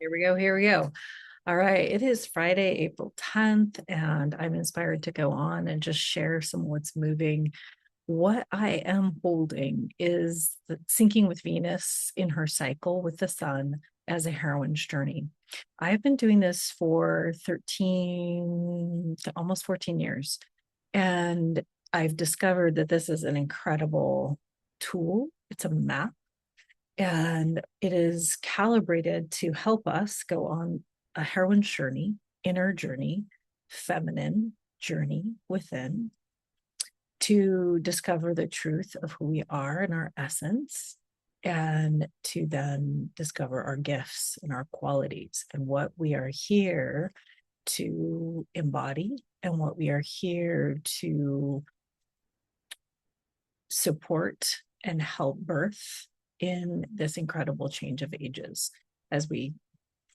Here we go. Here we go. All right. It is Friday, April 10th, and I'm inspired to go on and just share some what's moving. What I am holding is the syncing with Venus in her cycle with the sun as a heroine's journey. I've been doing this for 13 to almost 14 years, and I've discovered that this is an incredible tool. It's a map and it is calibrated to help us go on a heroine's journey, inner journey, feminine journey within to discover the truth of who we are and our essence, and to then discover our gifts and our qualities and what we are here to embody and what we are here to support and help birth in this incredible change of ages as we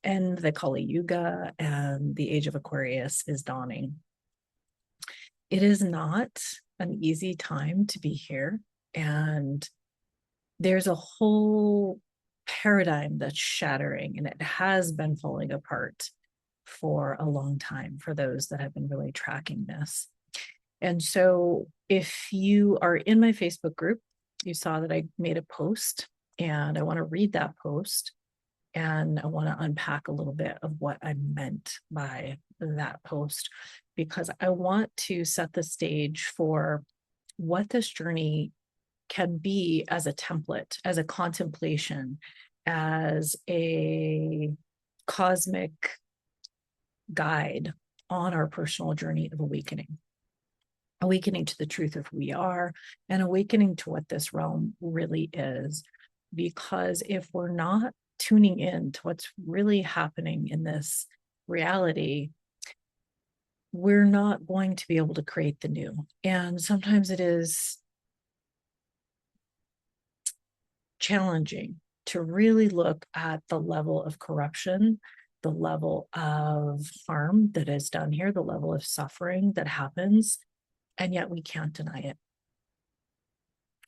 end the Kali Yuga and the age of Aquarius is dawning. It is not an easy time to be here, and there's a whole paradigm that's shattering, and it has been falling apart for a long time for those that have been really tracking this. And so if you are in my Facebook group, you saw that I made a post, and I want to read that post, and I want to unpack a little bit of what I meant by that post, because I want to set the stage for what this journey can be as a template, as a contemplation, as a cosmic guide on our personal journey of awakening to the truth of who we are, and awakening to what this realm really is. Because if we're not tuning in to what's really happening in this reality, we're not going to be able to create the new. And sometimes it is challenging to really look at the level of corruption, the level of harm that is done here, the level of suffering that happens, and yet we can't deny it.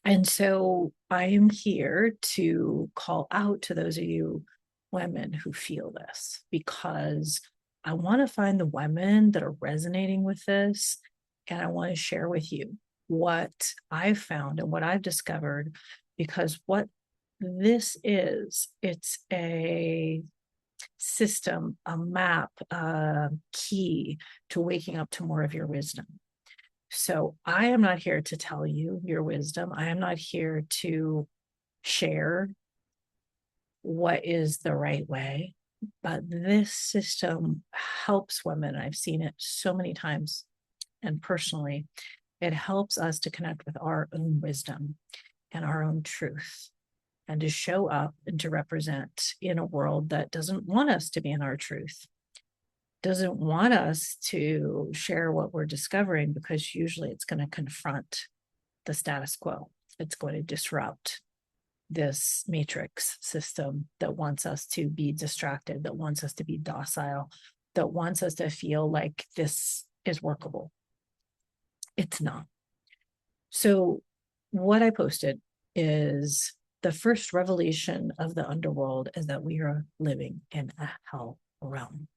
And so I am here to call out to those of you women who feel this, because I want to find the women that are resonating with this. And I want to share with you what I've found and what I've discovered, because what this is, it's a system, a map, a key to waking up to more of your wisdom. So I am not here to tell you your wisdom. I am not here to share what is the right way. But this system helps women. I've seen it so many times. And personally, it helps us to connect with our own wisdom and our own truth, and to show up and to represent in a world that doesn't want us to be in our truth, doesn't want us to share what we're discovering, because usually it's going to confront the status quo. It's going to disrupt this matrix system that wants us to be distracted, that wants us to be docile, that wants us to feel like this is workable. It's not. So what I posted is the first revelation of the underworld is that we are living in a hell realm.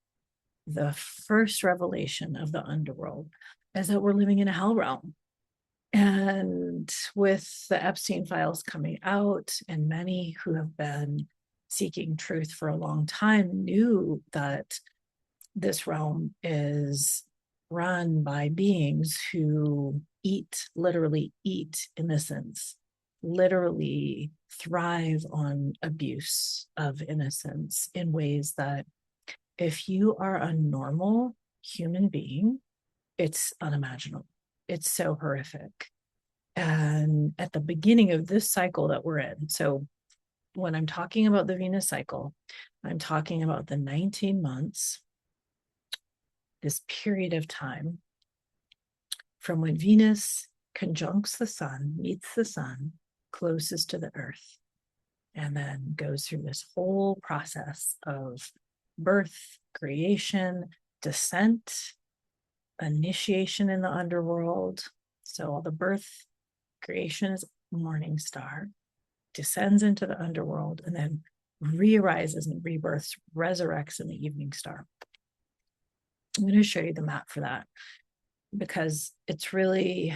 The first revelation of the underworld is that we're living in a hell realm. And with the Epstein files coming out, and many who have been seeking truth for a long time knew that this realm is run by beings who literally eat innocence, literally thrive on abuse of innocence in ways that, if you are a normal human being, it's unimaginable. It's so horrific. And at the beginning of this cycle that we're in, so when I'm talking about the Venus cycle, I'm talking about the 19 months, this period of time from when Venus conjuncts the sun, meets the sun, closest to the earth, and then goes through this whole process of birth, creation, descent, initiation in the underworld. So all the birth, creation is morning star, descends into the underworld, and then re-arises and rebirths, resurrects in the evening star. I'm going to show you the map for that because it's really,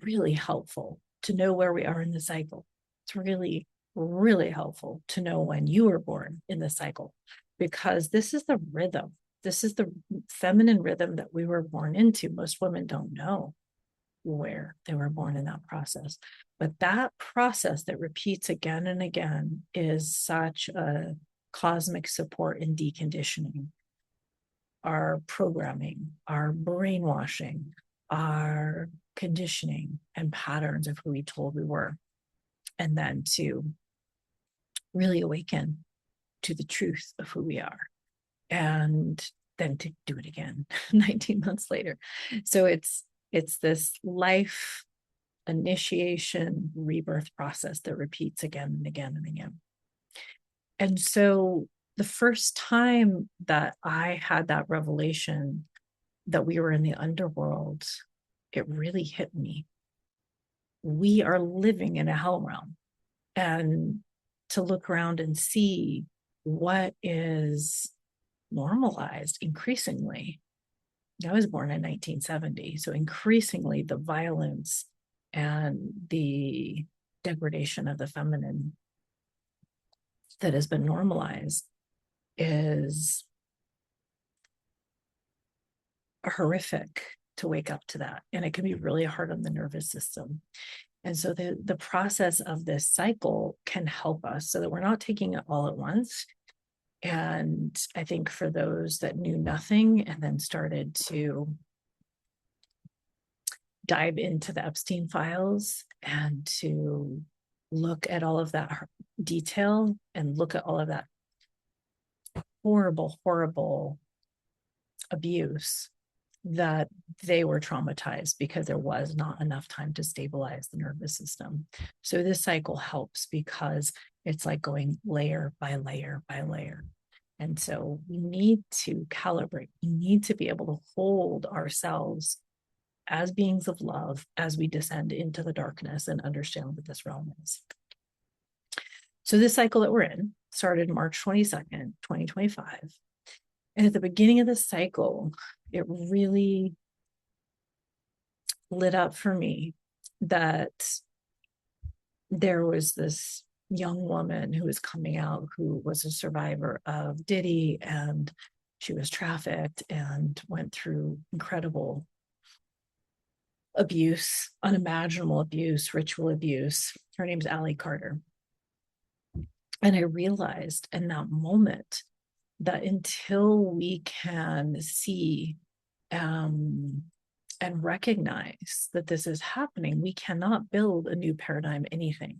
really helpful to know where we are in the cycle. It's really, really helpful to know when you were born in the cycle, because this is the rhythm. This is the feminine rhythm that we were born into. Most women don't know where they were born in that process. But that process that repeats again and again is such a cosmic support in deconditioning our programming, our brainwashing, our conditioning and patterns of who we told we were. And then to really awaken to the truth of who we are. And then to do it again 19 months later. So it's this life initiation rebirth process that repeats again and again and again. And so the first time that I had that revelation that we were in the underworld, it really hit me. We are living in a hell realm. And to look around and see what is normalized increasingly. I was born in 1970, so increasingly the violence and the degradation of the feminine that has been normalized is horrific to wake up to that. And it can be really hard on the nervous system. And so the process of this cycle can help us so that we're not taking it all at once. And I think for those that knew nothing and then started to dive into the Epstein files and to look at all of that detail and look at all of that horrible, horrible abuse, that they were traumatized because there was not enough time to stabilize the nervous system. So this cycle helps because it's like going layer by layer by layer. And so we need to calibrate. We need to be able to hold ourselves as beings of love as we descend into the darkness and understand what this realm is. So this cycle that we're in started March 22nd, 2025. And at the beginning of the cycle, it really lit up for me that there was this young woman who was coming out who was a survivor of Diddy, and she was trafficked and went through incredible abuse, unimaginable abuse, ritual abuse. Her name's Allie Carter. And I realized in that moment that until we can see and recognize that this is happening, we cannot build a new paradigm, anything.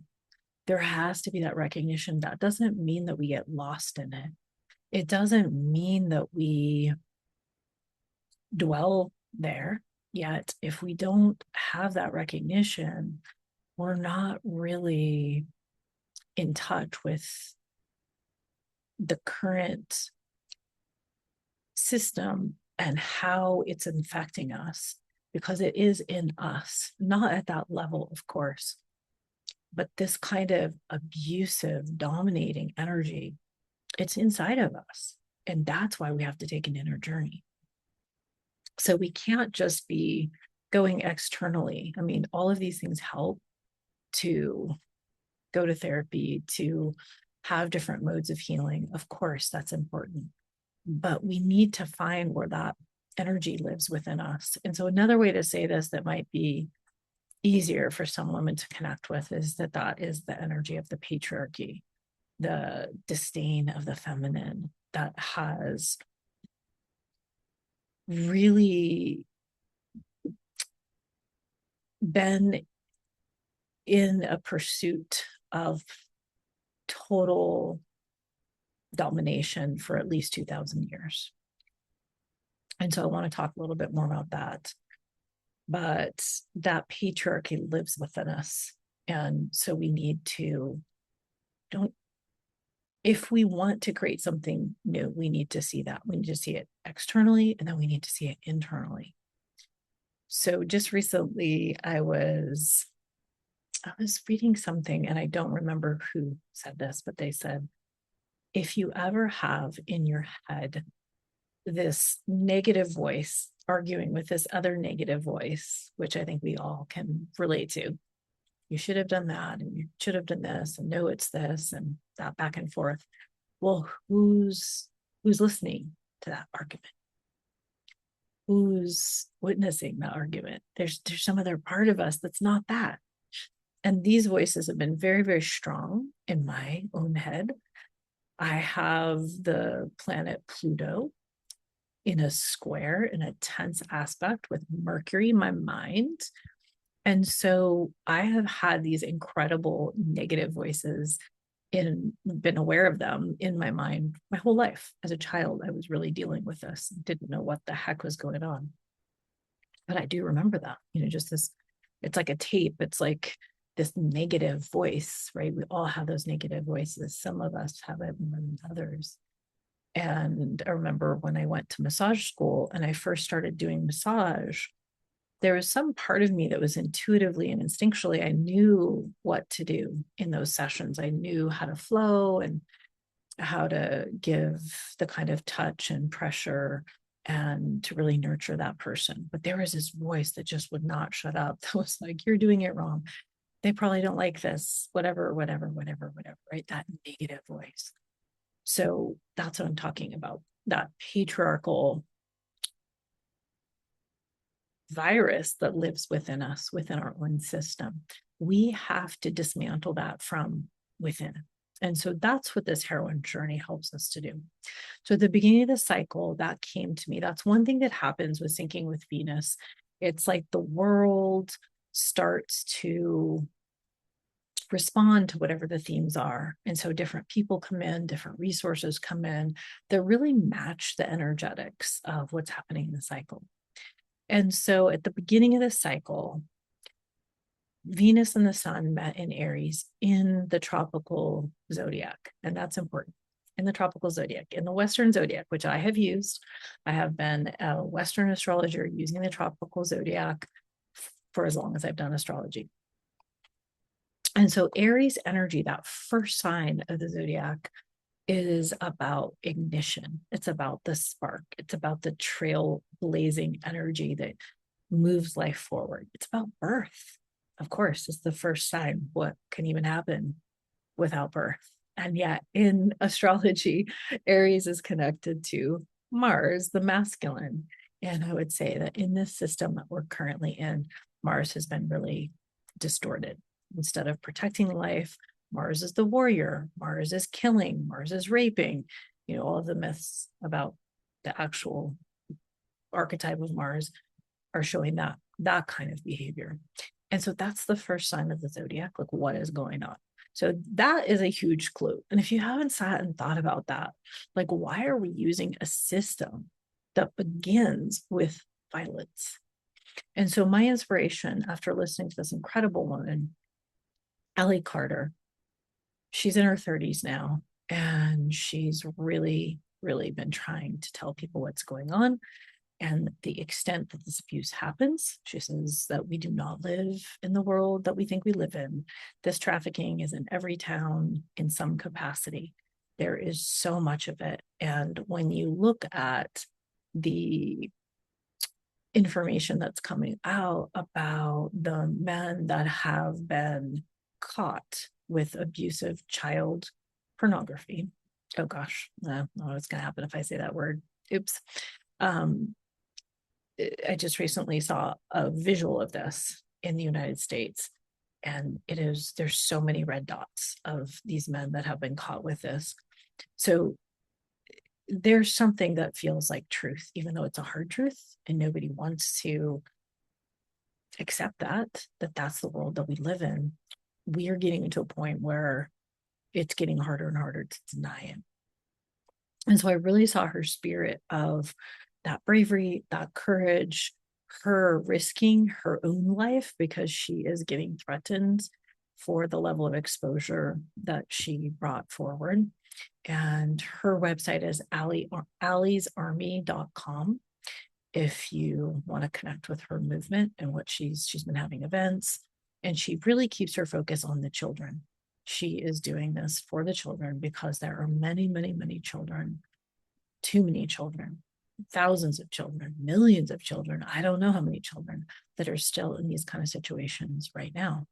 There has to be that recognition. That doesn't mean that we get lost in it. It doesn't mean that we dwell there. Yet, if we don't have that recognition, we're not really in touch with the current system and how it's infecting us, because it is in us, not at that level, of course, but this kind of abusive, dominating energy, it's inside of us. And that's why we have to take an inner journey. So we can't just be going externally. I mean, all of these things help to go to therapy, to have different modes of healing. Of course, that's important. But we need to find where that energy lives within us. And so another way to say this that might be easier for some women to connect with is that that is the energy of the patriarchy, the disdain of the feminine that has really been in a pursuit of total domination for at least 2,000 years. And so I want to talk a little bit more about that. But that patriarchy lives within us. And so we need to, if we want to create something new, we need to see that. We need to see it externally, and then we need to see it internally. So just recently, I was was reading something, and I don't remember who said this, but they said, if you ever have in your head this negative voice arguing with this other negative voice, which I think we all can relate to, you should have done that, and you should have done this, and no, it's this, and that back and forth. Well, who's listening to that argument? Who's witnessing the argument? There's some other part of us that's not that. And these voices have been very, very strong in my own head. I have the planet Pluto in a square, in a tense aspect with Mercury, my mind. And so I have had these incredible negative voices been aware of them in my mind my whole life. As a child, I was really dealing with this, didn't know what the heck was going on. But I do remember that, just this, it's like a tape. It's like this negative voice, right? We all have those negative voices. Some of us have it more than others. And I remember when I went to massage school and I first started doing massage, there was some part of me that was intuitively and instinctually, I knew what to do in those sessions. I knew how to flow and how to give the kind of touch and pressure and to really nurture that person. But there was this voice that just would not shut up. That was like, you're doing it wrong. They probably don't like this, whatever, right? That negative voice. So that's what I'm talking about. That patriarchal virus that lives within us, within our own system. We have to dismantle that from within. And so that's what this heroine journey helps us to do. So at the beginning of the cycle, that came to me. That's one thing that happens with syncing with Venus. It's like the world starts to respond to whatever the themes are. And so different people come in, different resources come in that really match the energetics of what's happening in the cycle. And so at the beginning of the cycle, Venus and the sun met in Aries in the tropical zodiac. And that's important. In the tropical zodiac, in the Western zodiac, which I have used. I have been a Western astrologer using the tropical zodiac for as long as I've done astrology. And so Aries energy, that first sign of the zodiac, is about ignition. It's about the spark. It's about the trailblazing energy that moves life forward. It's about birth. Of course, it's the first sign. What can even happen without birth? And yet in astrology, Aries is connected to Mars, the masculine. And I would say that in this system that we're currently in, Mars has been really distorted. Instead of protecting life, Mars is the warrior, Mars is killing, Mars is raping, all of the myths about the actual archetype of Mars are showing that kind of behavior. And so that's the first sign of the zodiac, like what is going on. So that is a huge clue. And if you haven't sat and thought about that, like why are we using a system that begins with violence? And so my inspiration after listening to this incredible woman, Ellie Carter, she's in her 30s now, and she's really, really been trying to tell people what's going on and the extent that this abuse happens. She says that we do not live in the world that we think we live in. This trafficking is in every town in some capacity. There is so much of it. And when you look at the information that's coming out about the men that have been caught with abusive child pornography. Oh gosh, I don't know what's going to happen if I say that word. Oops. I just recently saw a visual of this in the United States, and there's so many red dots of these men that have been caught with this. So there's something that feels like truth, even though it's a hard truth, and nobody wants to accept that that's the world that we live in. We are getting into a point where it's getting harder and harder to deny it. And so I really saw her spirit of that bravery, that courage, her risking her own life because she is getting threatened for the level of exposure that she brought forward. And her website is alliesarmy.com. If you want to connect with her movement and what she's been having events And she really keeps her focus on the children. She is doing this for the children because there are many, many, many children, too many children, thousands of children, millions of children. I don't know how many children that are still in these kind of situations right now.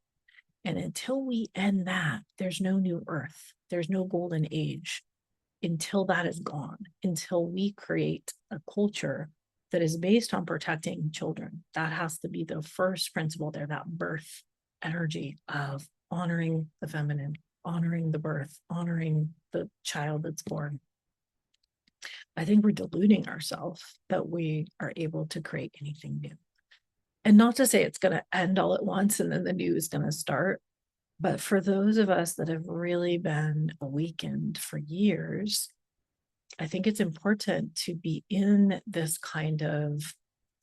And until we end that, there's no new earth, there's no golden age. Until that is gone, until we create a culture that is based on protecting children, that has to be the first principle there, that birth energy of honoring the feminine, honoring the birth, honoring the child that's born. I think we're deluding ourselves that we are able to create anything new. And not to say it's going to end all at once and then the new is going to start. But for those of us that have really been awakened for years, I think it's important to be in this kind of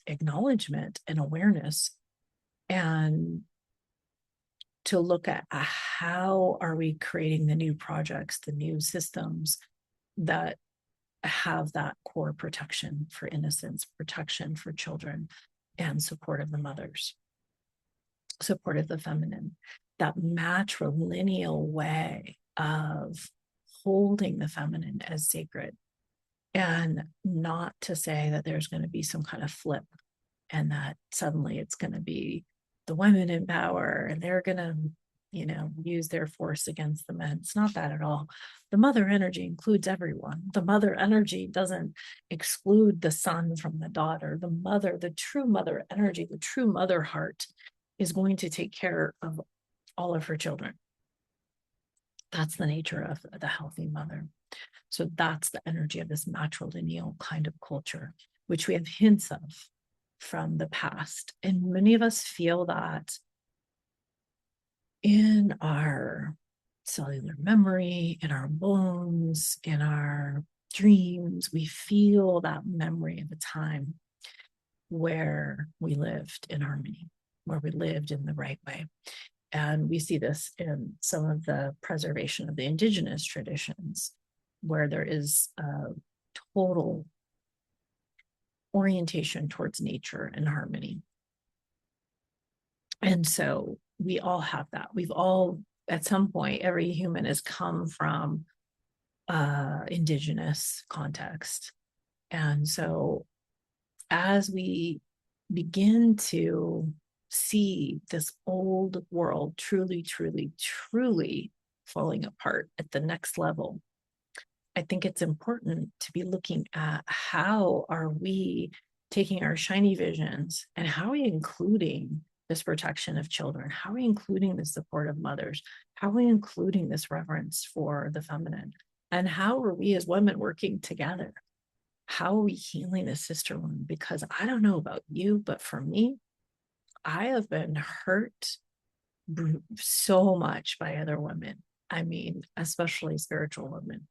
acknowledgement and awareness, and to look at how are we creating the new projects, the new systems that have that core protection for innocence, protection for children, and support of the mothers, support of the feminine, that matrilineal way of holding the feminine as sacred. And not to say that there's going to be some kind of flip and that suddenly it's going to be the women in power and they're going to, use their force against the men. It's not that at all. The mother energy includes everyone. The mother energy doesn't exclude the son from the daughter. The mother, the true mother energy, the true mother heart is going to take care of all of her children. That's the nature of the healthy mother. So that's the energy of this matrilineal kind of culture, which we have hints of from the past. And many of us feel that in our cellular memory, in our bones, in our dreams. We feel that memory of a time where we lived in harmony, where we lived in the right way. And we see this in some of the preservation of the indigenous traditions, where there is a total orientation towards nature and harmony. And so we all have that. We've all, at some point, every human has come from indigenous context. And so as we begin to see this old world truly, truly, truly falling apart at the next level, I think it's important to be looking at how are we taking our shiny visions and how are we including this protection of children? How are we including the support of mothers? How are we including this reverence for the feminine? And how are we as women working together? How are we healing the sister wound? Because I don't know about you, but for me, I have been hurt so much by other women. I mean, especially spiritual women.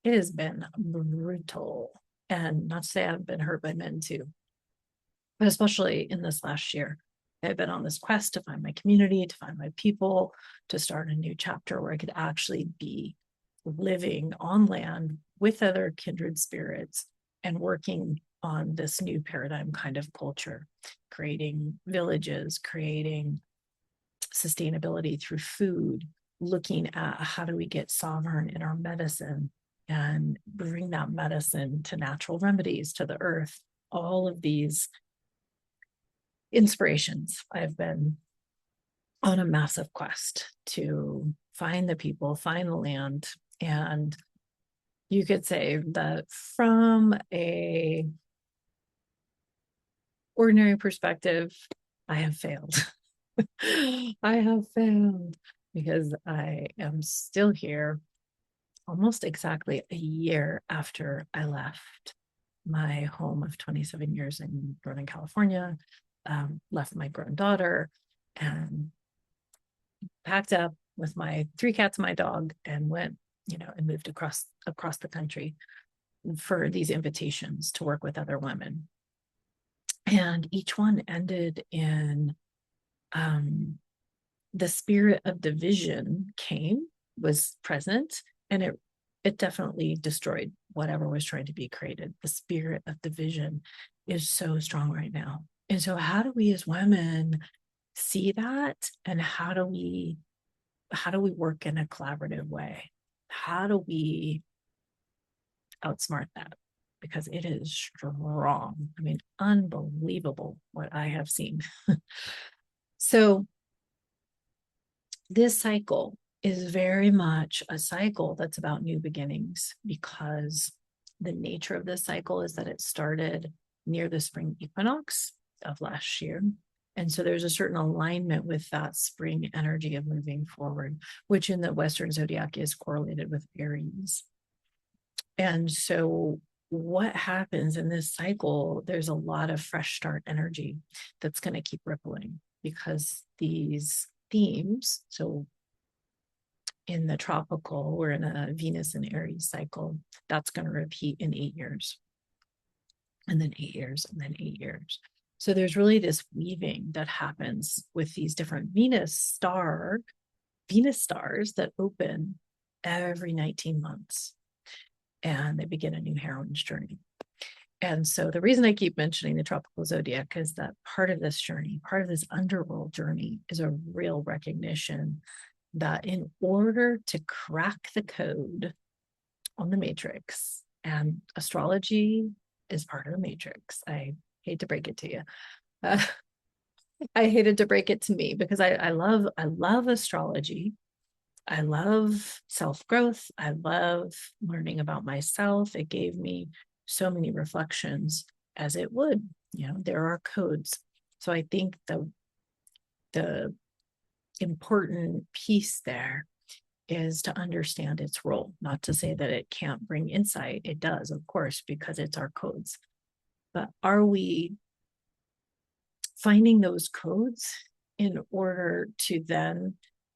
It has been brutal. And not to say I've been hurt by men too, but especially in this last year. I've been on this quest to find my community, to find my people, to start a new chapter where I could actually be living on land with other kindred spirits and working on this new paradigm kind of culture, creating villages, creating sustainability through food, looking at how do we get sovereign in our medicine and bring that medicine to natural remedies, to the earth. All of these inspirations. I've been on a massive quest to find the people, find the land. And you could say that from a ordinary perspective, I have failed. I have failed because I am still here almost exactly a year after I left my home of 27 years in Northern California, left my grown daughter and packed up with my 3 cats and my dog and went, and moved across the country for these invitations to work with other women. And each one ended in the spirit of division was present, and it definitely destroyed whatever was trying to be created. The spirit of division is so strong right now. And so how do we as women see that, and how do we work in a collaborative way? How do we outsmart that? Because it is strong. I mean, unbelievable what I have seen. So this cycle is very much a cycle that's about new beginnings, because the nature of this cycle is that it started near the spring equinox of last year. And so there's a certain alignment with that spring energy of moving forward, which in the Western zodiac is correlated with Aries. And so what happens in this cycle, there's a lot of fresh start energy that's going to keep rippling, because these themes, so in the tropical, we're in a Venus and Aries cycle, that's going to repeat in 8 years, and then 8 years, and then 8 years. So there's really this weaving that happens with these different Venus stars that open every 19 months, and they begin a new heroine's journey. And so the reason I keep mentioning the tropical zodiac is that part of this journey, part of this underworld journey, is a real recognition that in order to crack the code on the matrix, and astrology is part of the matrix. I hate to break it to you. I hated to break it to me, because I love astrology. I love self-growth. I love learning about myself. It gave me so many reflections, as it would. There are codes. So I think the important piece there is to understand its role. Not to say that it can't bring insight. It does, of course, because it's our codes. But are we finding those codes in order to then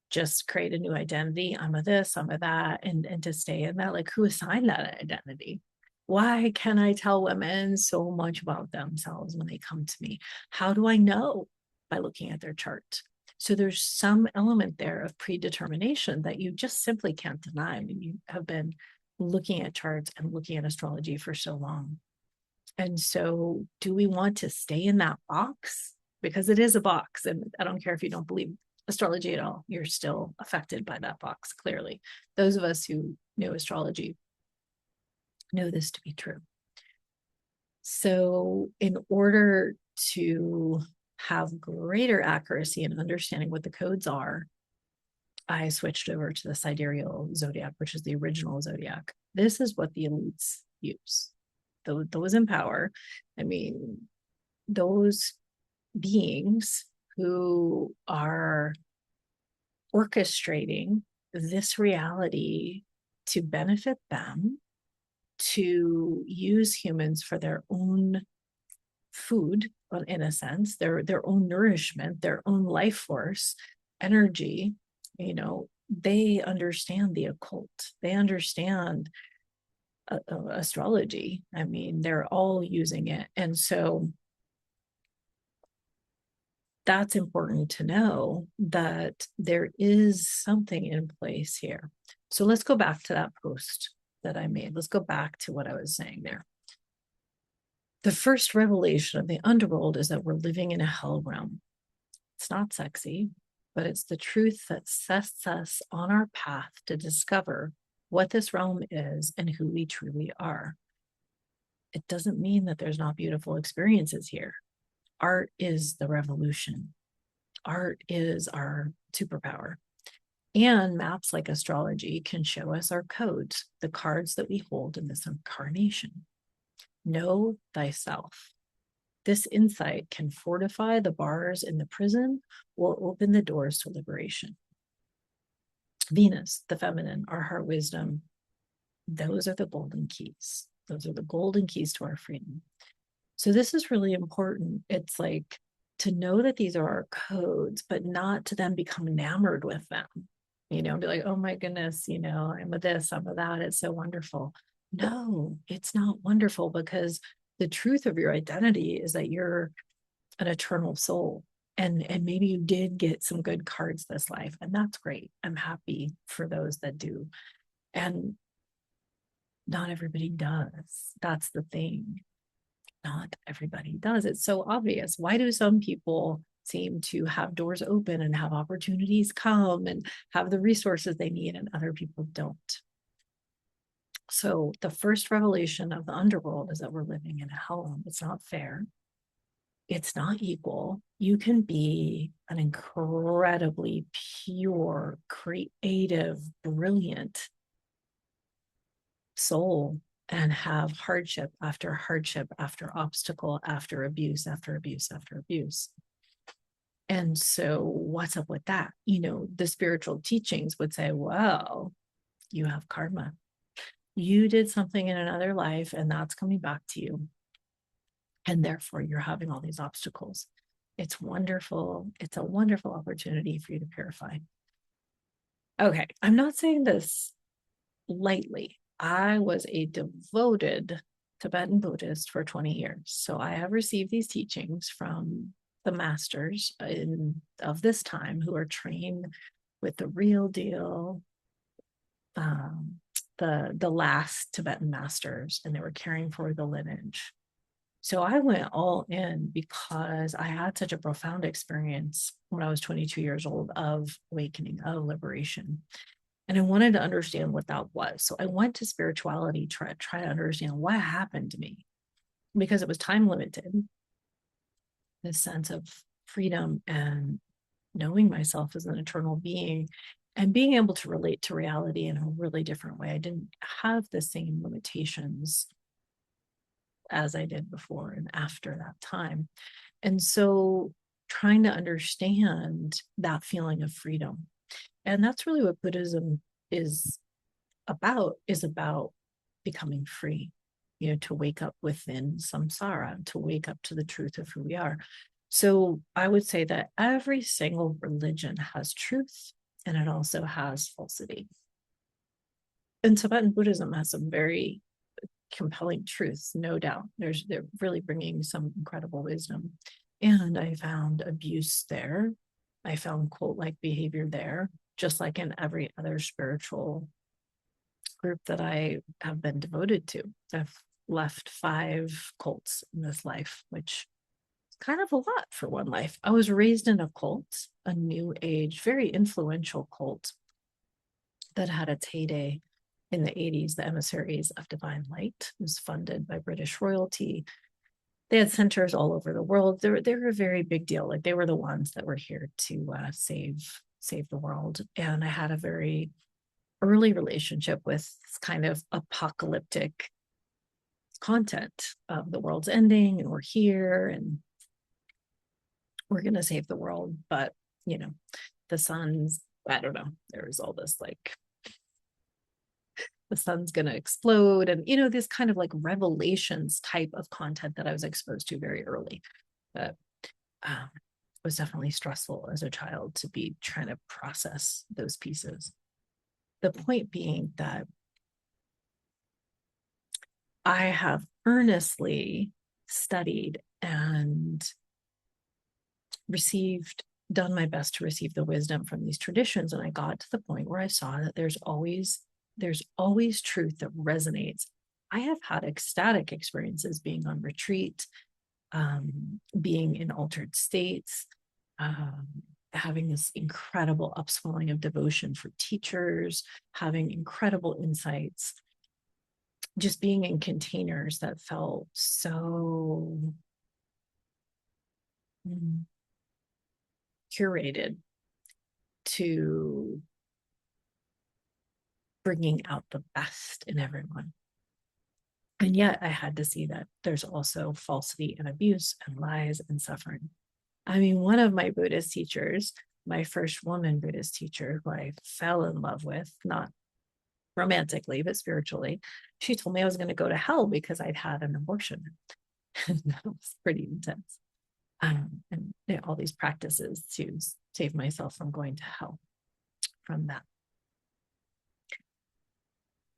just create a new identity? I'm a this, I'm a that, and to stay in that? Like, who assigned that identity? Why can I tell women so much about themselves when they come to me? How do I know? By looking at their chart. So there's some element there of predetermination that you just simply can't deny when you have been looking at charts and looking at astrology for so long. And so do we want to stay in that box? Because it is a box, and I don't care if you don't believe astrology at all, you're still affected by that box, clearly. Those of us who know astrology know this to be true. So in order to have greater accuracy in understanding what the codes are, I switched over to the sidereal zodiac, which is the original zodiac. This is what the elites use. Those in power, I mean, those beings who are orchestrating this reality to benefit them, to use humans for their own food, in a sense, their own nourishment, their own life force, energy. They understand the occult. They understand astrology. I mean, they're all using it. And so that's important to know, that there is something in place here. So let's go back to that post that I made. Let's go back to what I was saying there. The first revelation of the underworld is that we're living in a hell realm. It's not sexy, but it's the truth that sets us on our path to discover what this realm is and who we truly are. It doesn't mean that there's not beautiful experiences here. Art is the revolution. Art is our superpower. And maps like astrology can show us our codes, the cards that we hold in this incarnation. Know thyself. This insight can fortify the bars in the prison or open the doors to liberation. Venus, the feminine, our heart wisdom, those are the golden keys. Those are the golden keys to our freedom. So this is really important. It's like to know that these are our codes, but not to then become enamored with them. Be like, oh my goodness, I'm a this, I'm a that. It's so wonderful. No, it's not wonderful, because the truth of your identity is that you're an eternal soul. And maybe you did get some good cards this life, and that's great. I'm happy for those that do. And not everybody does. That's the thing. Not everybody does. It's so obvious. Why do some people seem to have doors open and have opportunities come and have the resources they need, and other people don't. So the first revelation of the underworld is that we're living in a hell. It's not fair. It's not equal. You can be an incredibly pure, creative, brilliant soul and have hardship after obstacle, after abuse, after abuse, after abuse. And so what's up with that? The spiritual teachings would say, well, you have karma. You did something in another life and that's coming back to you. And therefore you're having all these obstacles. It's wonderful. It's a wonderful opportunity for you to purify. Okay, I'm not saying this lightly. I was a devoted Tibetan Buddhist for 20 years. So I have received these teachings from the masters of this time who are trained with the real deal, the last Tibetan masters, and they were caring for the lineage. So I went all in because I had such a profound experience when I was 22 years old of awakening, of liberation. And I wanted to understand what that was. So I went to spirituality, try to understand what happened to me, because it was time limited. This sense of freedom and knowing myself as an eternal being and being able to relate to reality in a really different way. I didn't have the same limitations as I did before and after that time. And so trying to understand that feeling of freedom. And that's really what Buddhism is about becoming free, to wake up within samsara, to wake up to the truth of who we are. So I would say that every single religion has truth and it also has falsity. And Tibetan Buddhism has some very compelling truths, no doubt. They're really bringing some incredible wisdom. And I found abuse there. I found cult-like behavior there, just like in every other spiritual group that I have been devoted to. I've left 5 cults in this life, which is kind of a lot for one life. I was raised in a cult, a new age, very influential cult that had its heyday in the 80s, the Emissaries of Divine Light. It was funded by British royalty. They had centers all over the world. They were a very big deal. Like, they were the ones that were here to save the world. And I had a very early relationship with this kind of apocalyptic content of the world's ending and we're here and we're going to save the world. But, the sun's, I don't know, there was all this like, the sun's going to explode. And, this kind of like revelations type of content that I was exposed to very early. But it was definitely stressful as a child to be trying to process those pieces. The point being that I have earnestly studied and done my best to receive the wisdom from these traditions. And I got to the point where I saw that there's always truth that resonates. I have had ecstatic experiences being on retreat, being in altered states, having this incredible upswelling of devotion for teachers, having incredible insights, just being in containers that felt so curated to bringing out the best in everyone. And yet I had to see that there's also falsity and abuse and lies and suffering. I mean, one of my Buddhist teachers, my first woman Buddhist teacher, who I fell in love with, not romantically, but spiritually, she told me I was going to go to hell because I'd had an abortion. That was pretty intense. And all these practices to save myself from going to hell from that.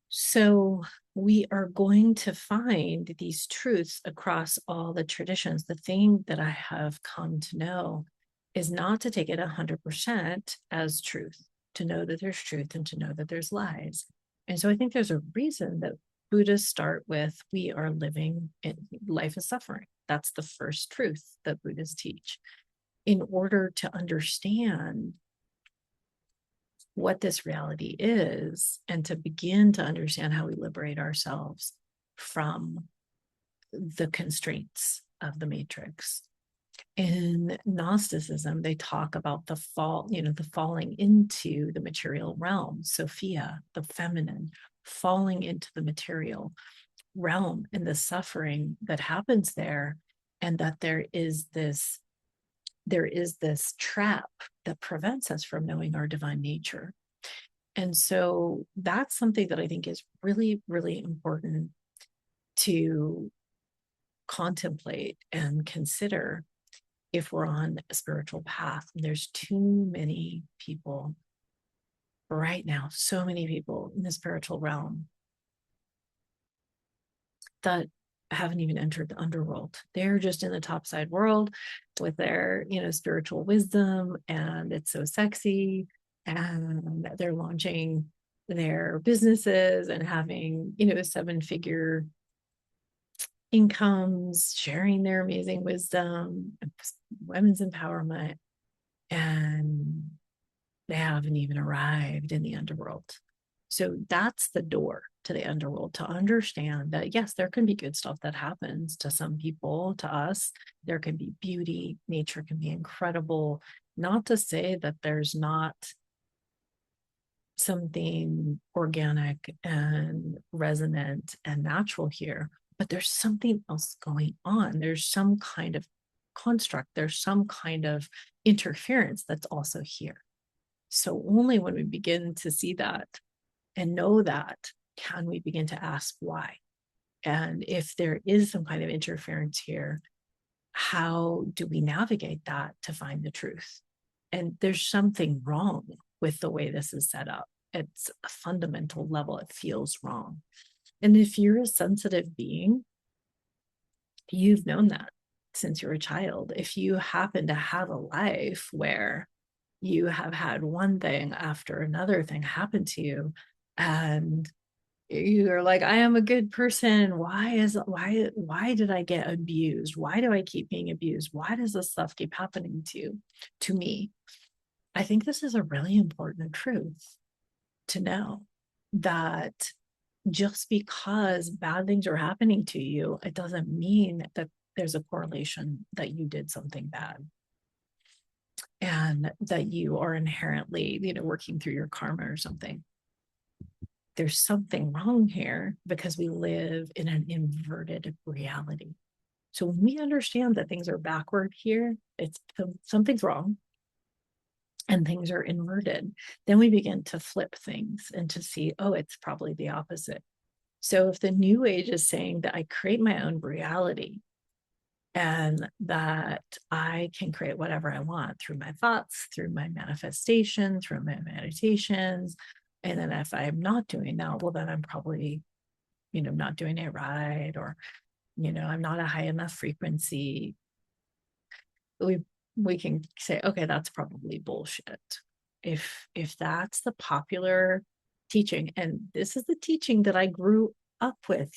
So we are going to find these truths across all the traditions. The thing that I have come to know is not to take it 100% as truth, to know that there's truth and to know that there's lies. And so I think there's a reason that Buddhists start with, we are living in life is suffering. That's the first truth that Buddhists teach. in order to understand what this reality is and to begin to understand how we liberate ourselves from the constraints of the matrix. In Gnosticism, they talk about the fall, the falling into the material realm, Sophia, the feminine, falling into the material realm and the suffering that happens there, and that there is this trap that prevents us from knowing our divine nature. And so that's something that I think is really, really important to contemplate and consider if we're on a spiritual path. There's too many people right now, so many people in the spiritual realm that haven't even entered the underworld. They're just in the topside world with their, spiritual wisdom, and it's so sexy. And they're launching their businesses and having, 7-figure incomes, sharing their amazing wisdom, women's empowerment, and they haven't even arrived in the underworld. So that's the door to the underworld, to understand that, yes, there can be good stuff that happens to some people, to us. There can be beauty, nature can be incredible. Not to say that there's not something organic and resonant and natural here, but there's something else going on. There's some kind of construct, there's some kind of interference that's also here. So only when we begin to see that and know that can we begin to ask why. And if there is some kind of interference here, how do we navigate that to find the truth? And there's something wrong with the way this is set up. It's a fundamental level, it feels wrong. And if you're a sensitive being, you've known that since you're a child. If you happen to have a life where you have had one thing after another thing happen to you, and you're like, I am a good person. Why did I get abused? Why do I keep being abused? Why does this stuff keep happening to me? I think this is a really important truth to know, that just because bad things are happening to you, it doesn't mean that there's a correlation that you did something bad and that you are inherently, working through your karma or something. There's something wrong here because we live in an inverted reality. So when we understand that things are backward here, it's something's wrong and things are inverted, then we begin to flip things and to see, oh, it's probably the opposite. So if the new age is saying that I create my own reality and that I can create whatever I want through my thoughts, through my manifestation, through my meditations, and then if I'm not doing that, well, then I'm probably, not doing it right, or, I'm not a high enough frequency. We can say, okay, that's probably bullshit. If that's the popular teaching, and this is the teaching that I grew up with.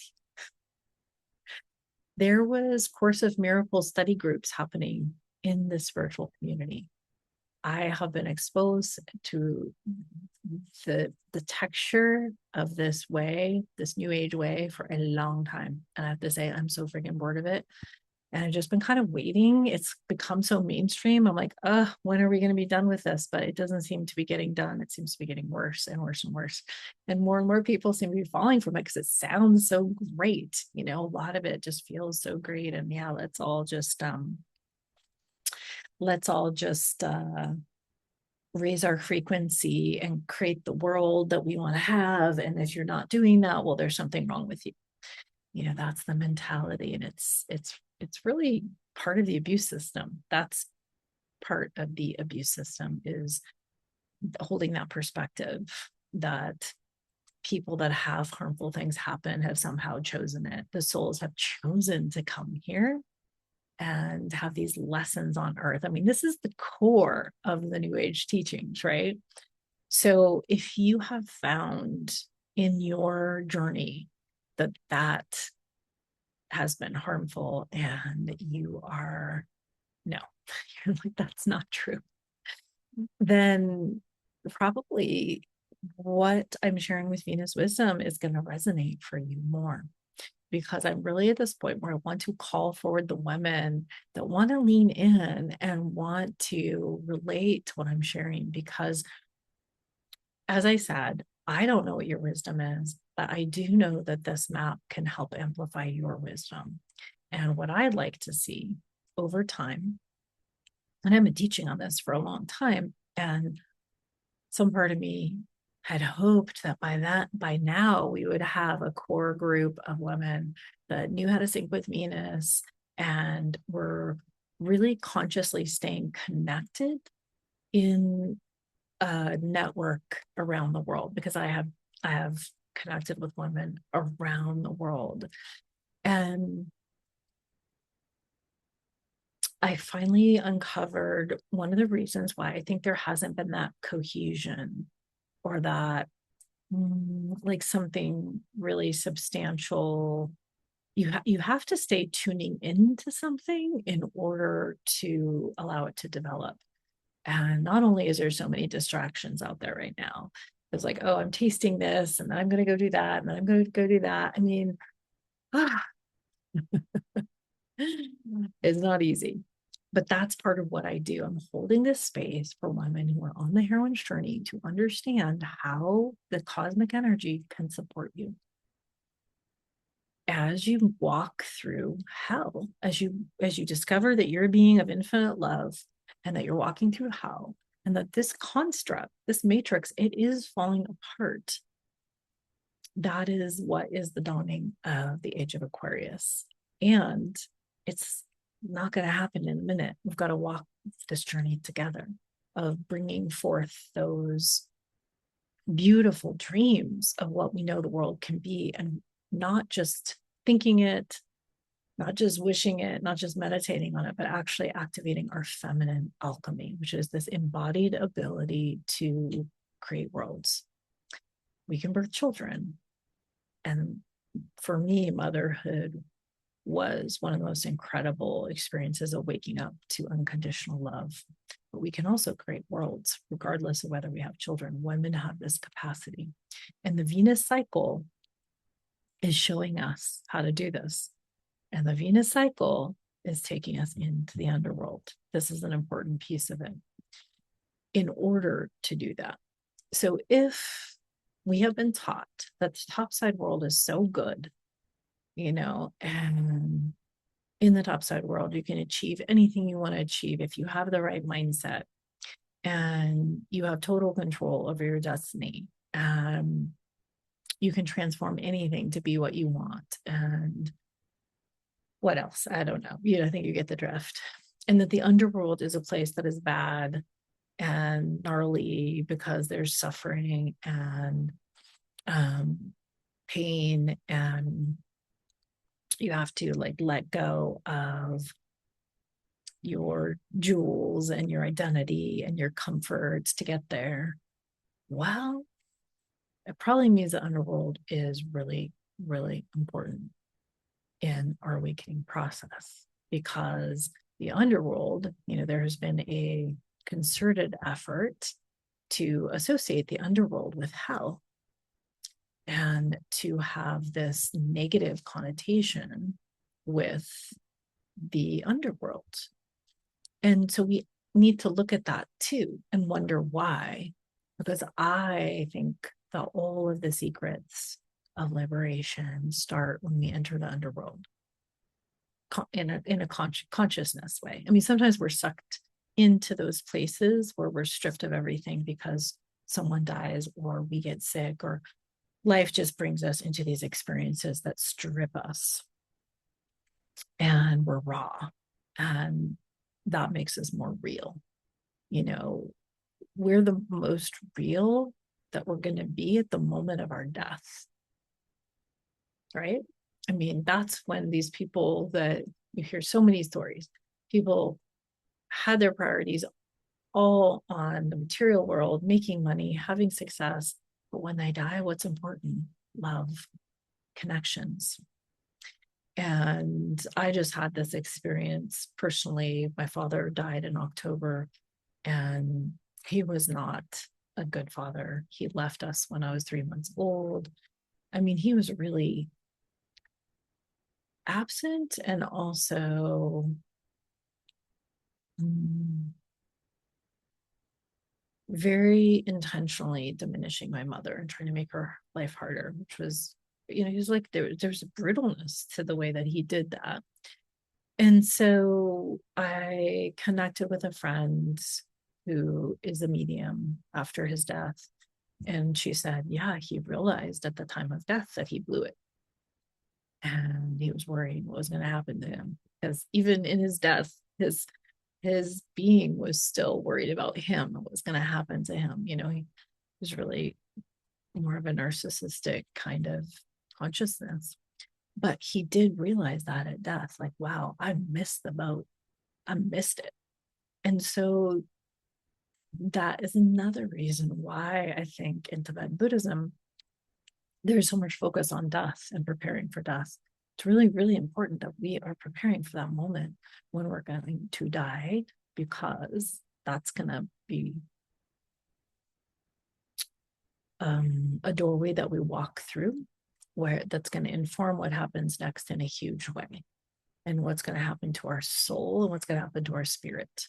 There was Course of Miracles study groups happening in the spiritual community. I have been exposed to the texture of this way, this new age way, for a long time. And I have to say, I'm so freaking bored of it. And I've just been kind of waiting. It's become so mainstream. I'm like, when are we going to be done with this? But it doesn't seem to be getting done. It seems to be getting worse and worse and worse. And more people seem to be falling from it because it sounds so great. A lot of it just feels so great. And yeah, let's all just raise our frequency and create the world that we want to have. And if you're not doing that, well, there's something wrong with you. That's the mentality. And it's really part of the abuse system. That's part of the abuse system, is holding that perspective that people that have harmful things happen have somehow chosen it. The souls have chosen to come here and have these lessons on earth. I mean, this is the core of the New Age teachings, right? So if you have found in your journey that has been harmful, and you are, no, You're like, that's not true. Then probably what I'm sharing with Venus wisdom is going to resonate for you more, because I'm really at this point where I want to call forward the women that want to lean in and want to relate to what I'm sharing. Because, as I said, I don't know what your wisdom is, but I do know that this map can help amplify your wisdom. And what I'd like to see over time, and I've been teaching on this for a long time, and some part of me had hoped that by now we would have a core group of women that knew how to sync with Venus and were really consciously staying connected in a network around the world, because I have connected with women around the world. And I finally uncovered one of the reasons why I think there hasn't been that cohesion, or that like something really substantial. You have to stay tuning into something in order to allow it to develop. And not only is there so many distractions out there right now, it's like, oh, I'm tasting this, and then I'm going to go do that, and then I'm going to go do that. I mean, it's not easy. But that's part of what I do. I'm holding this space for women who are on the heroine's journey to understand how the cosmic energy can support you as you walk through hell, as you discover that you're a being of infinite love, and that you're walking through hell, and that this construct, this matrix, it is falling apart. That is what is the dawning of the age of Aquarius. And it's not going to happen in a minute. We've got to walk this journey together of bringing forth those beautiful dreams of what we know the world can be, and not just thinking it, not just wishing it, not just meditating on it, but actually activating our feminine alchemy, which is this embodied ability to create worlds. We can birth children. And for me, motherhood was one of the most incredible experiences of waking up to unconditional love. But we can also create worlds, regardless of whether we have children. Women have this capacity. And the Venus cycle is showing us how to do this. And the Venus cycle is taking us into the underworld. This is an important piece of it in order to do that. So if we have been taught that the topside world is so good, and in the topside world, you can achieve anything you want to achieve if you have the right mindset, and you have total control over your destiny. You can transform anything to be what you want. And what else? I don't know. I think you get the drift. And that the underworld is a place that is bad and gnarly because there's suffering and pain, and you have to let go of your jewels and your identity and your comforts to get there. Well, it probably means the underworld is really, really important in our awakening process, because the underworld, there has been a concerted effort to associate the underworld with hell, and to have this negative connotation with the underworld. And so we need to look at that too and wonder why, because I think that all of the secrets of liberation start when we enter the underworld in a consciousness way. I mean, sometimes we're sucked into those places where we're stripped of everything because someone dies, or we get sick, or life just brings us into these experiences that strip us, and we're raw, and that makes us more real. We're the most real that we're going to be at the moment of our death, right? I mean, that's when these people that you hear so many stories, people had their priorities all on the material world, making money, having success. But when they die, what's important? Love, connections. And I just had this experience personally. My father died in October, and he was not a good father. He left us when I was 3 months old. I mean, he was really absent and also very intentionally diminishing my mother and trying to make her life harder, which was, he was like, there's a brutalness to the way that he did that. And so I connected with a friend who is a medium after his death. And she said, yeah, he realized at the time of death that he blew it. And he was worried what was going to happen to him. Because even in his death, his being was still worried about him and what was going to happen to him. He was really more of a narcissistic kind of consciousness. But he did realize that at death, like, wow, I missed the boat. I missed it. And so that is another reason why I think in Tibetan Buddhism, there's so much focus on death and preparing for death. It's really, really important that we are preparing for that moment when we're going to die, because that's going to be a doorway that we walk through, where that's going to inform what happens next in a huge way, and what's going to happen to our soul and what's going to happen to our spirit.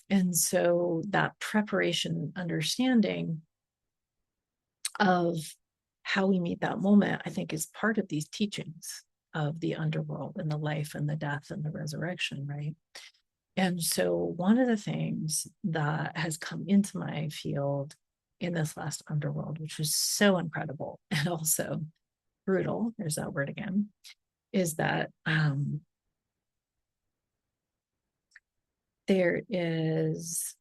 And so that preparation, understanding of how we meet that moment, I think, is part of these teachings of the underworld and the life and the death and the resurrection, right? And so one of the things that has come into my field in this last underworld, which was so incredible and also brutal, there's that word again, is that there is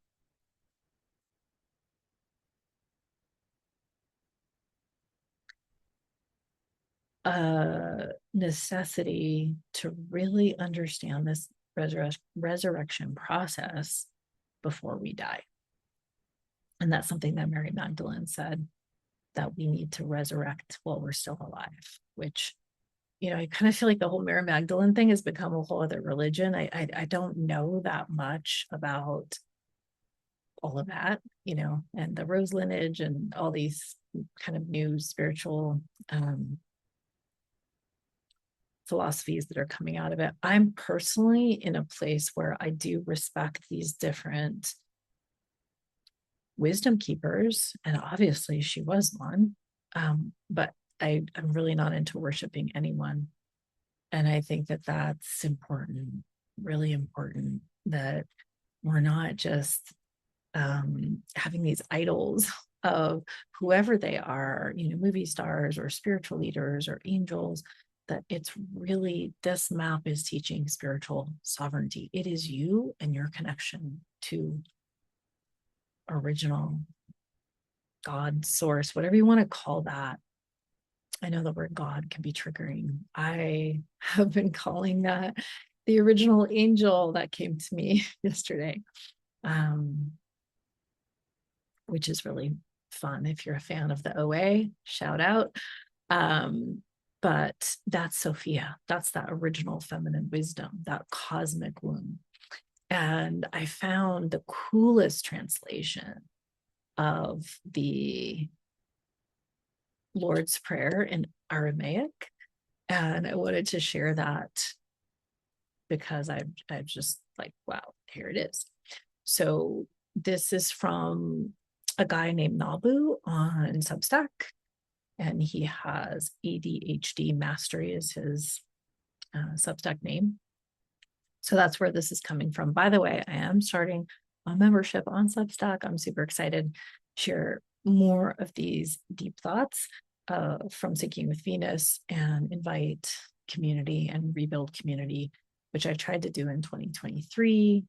a necessity to really understand this resurrection process before we die. And that's something that Mary Magdalene said, that we need to resurrect while we're still alive, which, I kind of feel like the whole Mary Magdalene thing has become a whole other religion. I don't know that much about all of that, and the rose lineage and all these kind of new spiritual philosophies that are coming out of it. I'm personally in a place where I do respect these different wisdom keepers, and obviously she was one, but I'm really not into worshiping anyone. And I think that that's important, really important, that we're not just having these idols of whoever they are, movie stars or spiritual leaders or angels, that it's really, this map is teaching spiritual sovereignty. It is you and your connection to original God, source, whatever you want to call that. I know the word God can be triggering. I have been calling that the original angel that came to me yesterday, which is really fun. If you're a fan of the OA, shout out. But that's Sophia. That's that original feminine wisdom, that cosmic womb. And I found the coolest translation of the Lord's Prayer in Aramaic. And I wanted to share that because I'm just like, wow, here it is. So this is from a guy named Nabu on Substack, and he has ADHD Mastery is his Substack name. So that's where this is coming from. By the way, I am starting a membership on Substack. I'm super excited to share more of these deep thoughts from Syncing with Venus, and invite community and rebuild community, which I tried to do in 2023.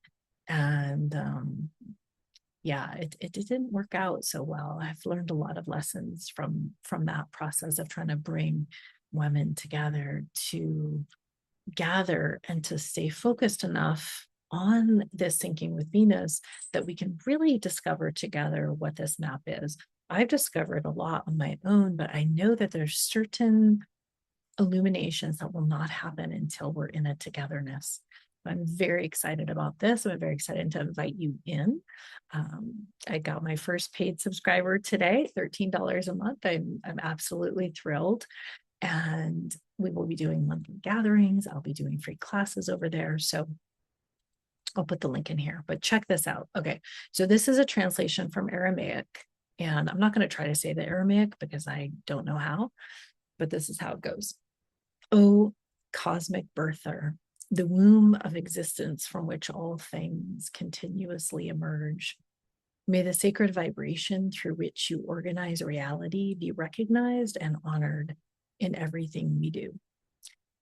And yeah, it didn't work out so well. I've learned a lot of lessons from that process of trying to bring women together to gather and to stay focused enough on this Syncing with Venus that we can really discover together what this map is. I've discovered a lot on my own, but I know that there's certain illuminations that will not happen until we're in a togetherness. I'm very excited about this. I'm very excited to invite you in. I got my first paid subscriber today, $13 a month. I'm absolutely thrilled. And we will be doing monthly gatherings. I'll be doing free classes over there. So I'll put the link in here, but check this out. Okay, so this is a translation from Aramaic, and I'm not going to try to say the Aramaic because I don't know how, but this is how it goes. O cosmic birther, the womb of existence from which all things continuously emerge. May the sacred vibration through which you organize reality be recognized and honored in everything we do.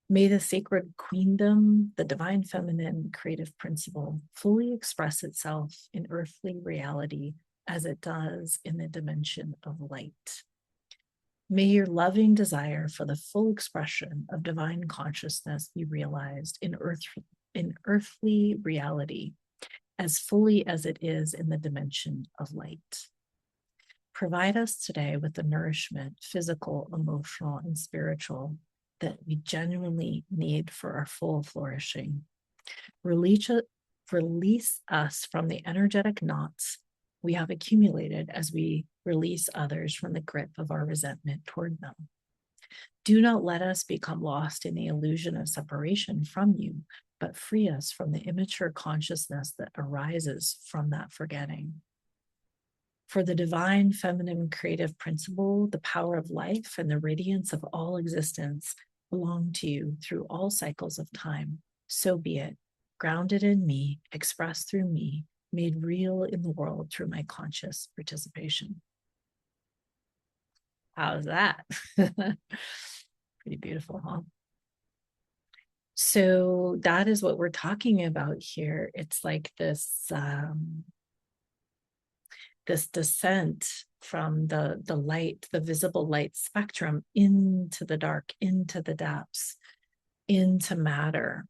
May the sacred queendom, the divine feminine creative principle, fully express itself in earthly reality as it does in the dimension of light. May your loving desire for the full expression of divine consciousness be realized in earthly reality as fully as it is in the dimension of light. Provide us today with the nourishment, physical, emotional, and spiritual, that we genuinely need for our full flourishing. Release us from the energetic knots we have accumulated as we release others from the grip of our resentment toward them. Do not let us become lost in the illusion of separation from you, but free us from the immature consciousness that arises from that forgetting. For the divine feminine creative principle, the power of life and the radiance of all existence belong to you through all cycles of time. So be it, grounded in me, expressed through me, made real in the world through my conscious participation. How's that? Pretty beautiful, huh? So that is what we're talking about here. It's like this this descent from the light, the visible light spectrum, into the dark, into the depths, into matter.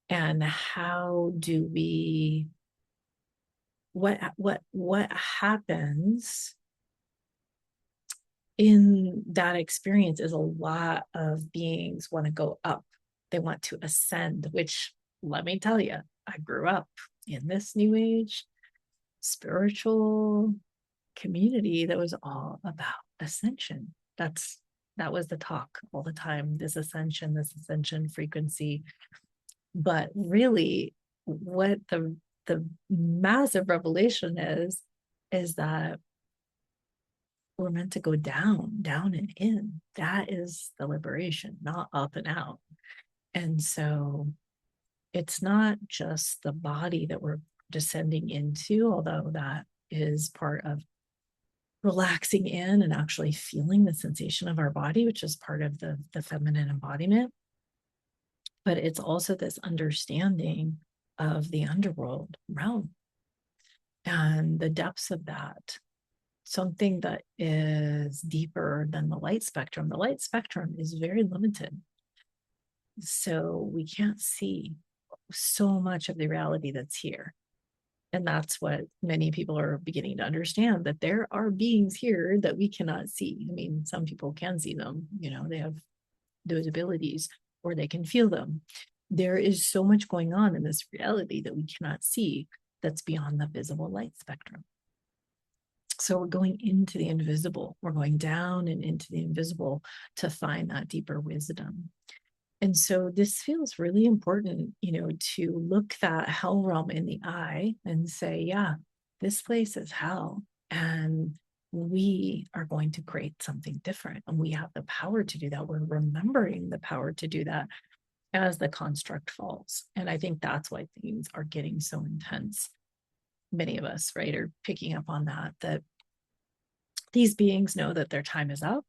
And how do we, what happens in that experience is a lot of beings want to go up. They want to ascend, which, let me tell you, I grew up in this new age spiritual community that was all about ascension. That was the talk all the time, this ascension frequency. But really, what the massive revelation is that we're meant to go down and in. That is the liberation, not up and out. And so it's not just the body that we're descending into, although that is part of relaxing in and actually feeling the sensation of our body, which is part of the feminine embodiment. But it's also this understanding of the underworld realm and the depths of that, something that is deeper than the light spectrum. The light spectrum is very limited. So we can't see so much of the reality that's here. And that's what many people are beginning to understand, that there are beings here that we cannot see. I mean, some people can see them, they have those abilities, or they can feel them. There is so much going on in this reality that we cannot see that's beyond the visible light spectrum. So we're going into the invisible. We're going down and into the invisible to find that deeper wisdom. And so this feels really important, to look that hell realm in the eye and say, yeah, this place is hell. And we are going to create something different. And we have the power to do that. We're remembering the power to do that as the construct falls. And I think that's why things are getting so intense. Many of us, right, are picking up on that these beings know that their time is up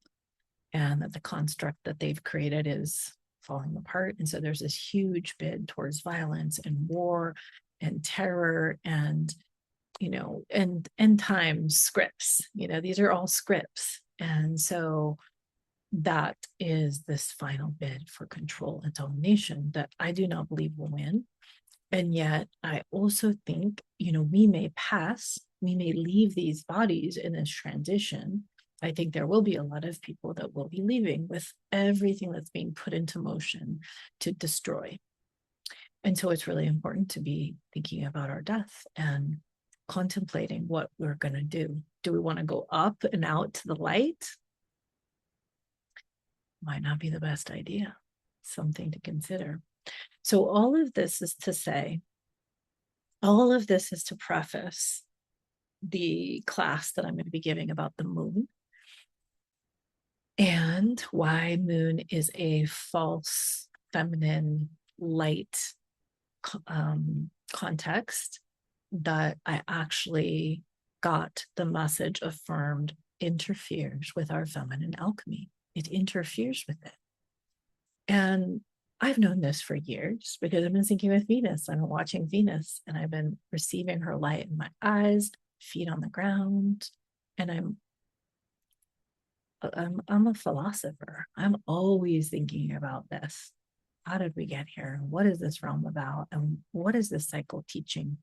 and that the construct that they've created is falling apart. And so there's this huge bid towards violence and war and terror and, and end time scripts. These are all scripts. And so that is this final bid for control and domination that I do not believe will win. And yet I also think, we may leave these bodies in this transition I think there will be a lot of people that will be leaving with everything that's being put into motion to destroy. And so it's really important to be thinking about our death and contemplating what we're going to do. Do we want to go up and out to the light? Might not be the best idea. Something to consider. So all of this is to say, all of this is to preface the class that I'm going to be giving about the moon and why moon is a false feminine light context that I actually got the message affirmed interferes with our feminine alchemy. It interferes with it. And I've known this for years because I've been thinking with Venus. I've been watching Venus and I've been receiving her light in my eyes, feet on the ground. And I'm a philosopher. I'm always thinking about this. How did we get here? What is this realm about? And what is this cycle teaching?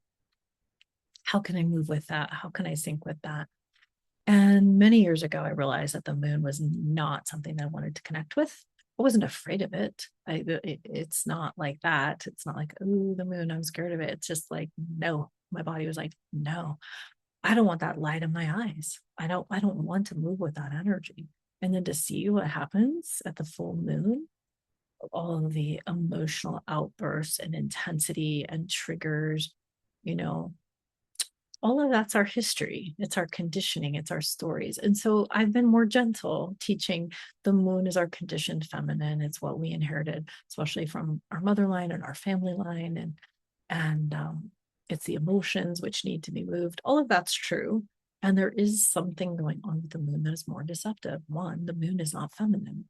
How can I move with that? How can I sync with that? And many years ago, I realized that the moon was not something I wanted to connect with. I wasn't afraid of it. It's not like that. It's not like, oh, the moon, I'm scared of it. It's just like, no. My body was like, no, I don't want that light in my eyes. I don't want to move with that energy. And then to see what happens at the full moon, all of the emotional outbursts and intensity and triggers, you know, all of that's our history. It's our conditioning. It's our stories. And so I've been more gentle teaching the moon is our conditioned feminine. It's what we inherited, especially from our mother line and our family line. And it's the emotions which need to be moved. All of that's true. And there is something going on with the moon that is more deceptive. One, the moon is not feminine.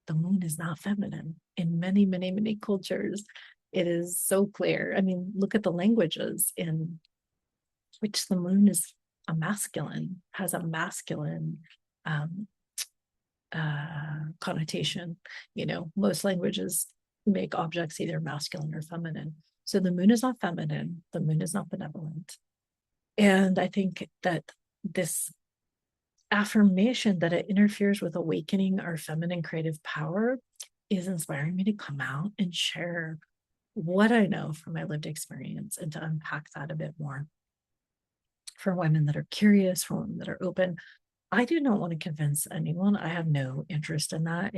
The moon is not feminine in many, many, many cultures. It is so clear. I mean, look at the languages in which the moon is a masculine, has a masculine connotation. You know, most languages make objects either masculine or feminine. So the moon is not feminine, the moon is not benevolent. And I think that this affirmation that it interferes with awakening our feminine creative power is inspiring me to come out and share what I know from my lived experience and to unpack that a bit more. For women that are curious, for women that are open, I do not want to convince anyone. I have no interest in that.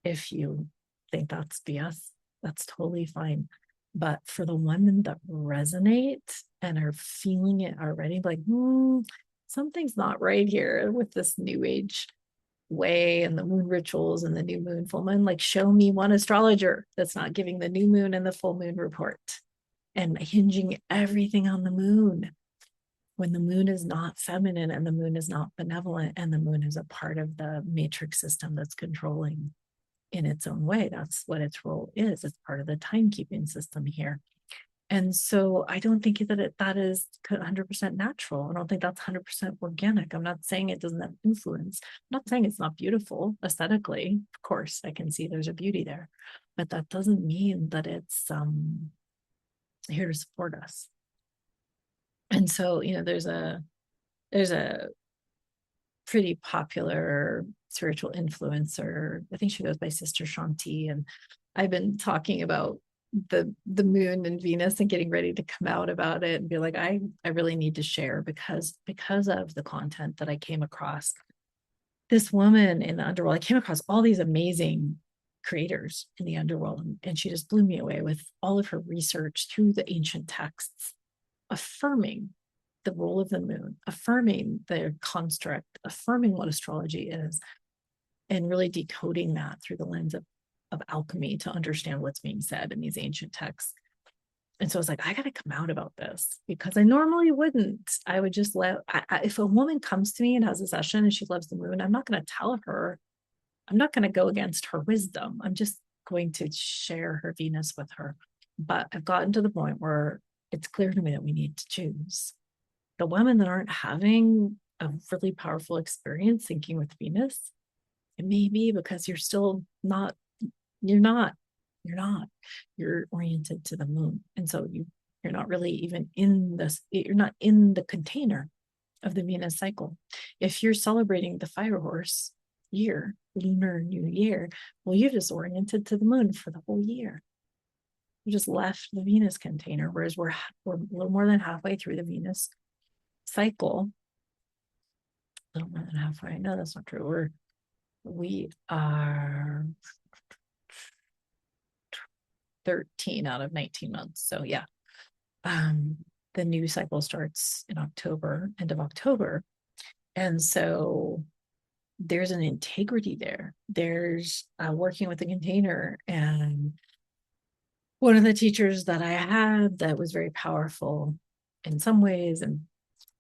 If you think that's BS, that's totally fine. But for the women that resonate and are feeling it already, like, something's not right here with this new age way and the moon rituals and the new moon, full moon. Like, show me one astrologer that's not giving the new moon and the full moon report and hinging everything on the moon, when the moon is not feminine and the moon is not benevolent and the moon is a part of the matrix system that's controlling in its own way. That's what its role is. It's part of the timekeeping system here. And so I don't think that is 100% natural. I don't think that's 100% organic. I'm not saying it doesn't have influence. I'm not saying it's not beautiful aesthetically. Of course, I can see there's a beauty there, but that doesn't mean that it's here to support us. And so, you know, there's a pretty popular spiritual influencer. I think she goes by Sister Shanti. And I've been talking about the moon and Venus and getting ready to come out about it and be like, I really need to share because of the content that I came across. This woman in the underworld, I came across all these amazing creators in the underworld, and she just blew me away with all of her research through the ancient texts, affirming the role of the moon, affirming the construct, affirming what astrology is, and really decoding that through the lens of alchemy to understand what's being said in these ancient texts. And so I was like, I got to come out about this because I normally wouldn't. I would just if a woman comes to me and has a session and she loves the moon, I'm not going to tell her, I'm not going to go against her wisdom. I'm just going to share her Venus with her. But I've gotten to the point where it's clear to me that we need to choose. The women that aren't having a really powerful experience thinking with Venus, it may be because you're oriented to the moon. And so you're not really even in this, you're not in the container. of the Venus cycle. If you're celebrating the fire horse year, lunar new year, well, you've just oriented to the moon for the whole year. You just left the Venus container, whereas we're a little more than halfway through the Venus cycle. A little more than halfway. No, that's not true. We are 13 out of 19 months. So yeah. The new cycle starts in October, end of October. And so there's an integrity there. There's working with the container. And one of the teachers that I had that was very powerful in some ways and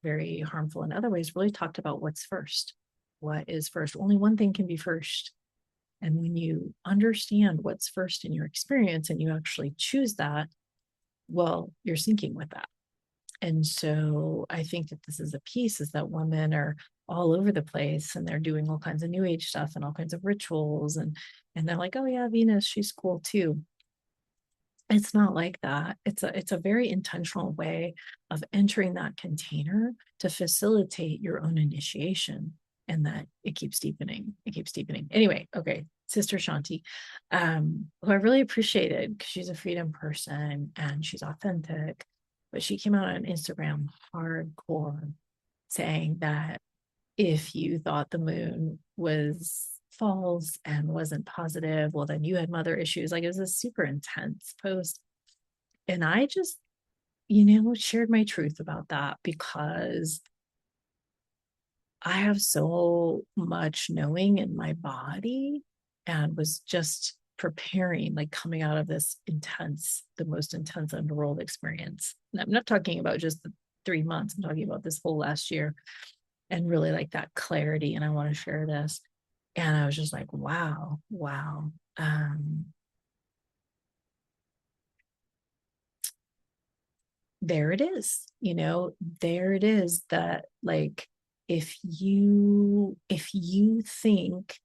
very harmful in other ways really talked about what's first. What is first? Only one thing can be first. And when you understand what's first in your experience and you actually choose that, well, you're syncing with that. And so I think that this is a piece, is that women are all over the place and they're doing all kinds of new age stuff and all kinds of rituals. And they're like, oh yeah, Venus, she's cool too. It's not like that. It's a very intentional way of entering that container to facilitate your own initiation, and that it keeps deepening. It keeps deepening. Anyway, okay, Sister Shanti, who I really appreciated because she's a freedom person and she's authentic, but she came out on Instagram hardcore saying that if you thought the moon was false and wasn't positive, well, then you had mother issues. Like, it was a super intense post. And I just, shared my truth about that because I have so much knowing in my body and was just preparing, like coming out of this the most intense underworld experience. And I'm not talking about just the 3 months, I'm talking about this whole last year, and really like that clarity. And I want to share this. And I was just like, wow. There it is, there it is, that like, if you think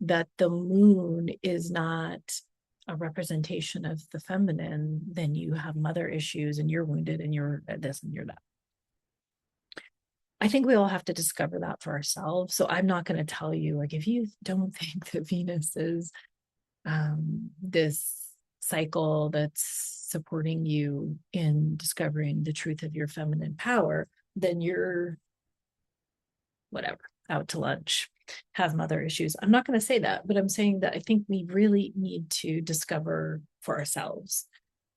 that the moon is not a representation of the feminine, then you have mother issues and you're wounded and you're this and you're that. I think we all have to discover that for ourselves. So I'm not going to tell you, like, if you don't think that Venus is this cycle that's supporting you in discovering the truth of your feminine power, then you're whatever, out to lunch, have mother issues. I'm not going to say that, but I'm saying that I think we really need to discover for ourselves.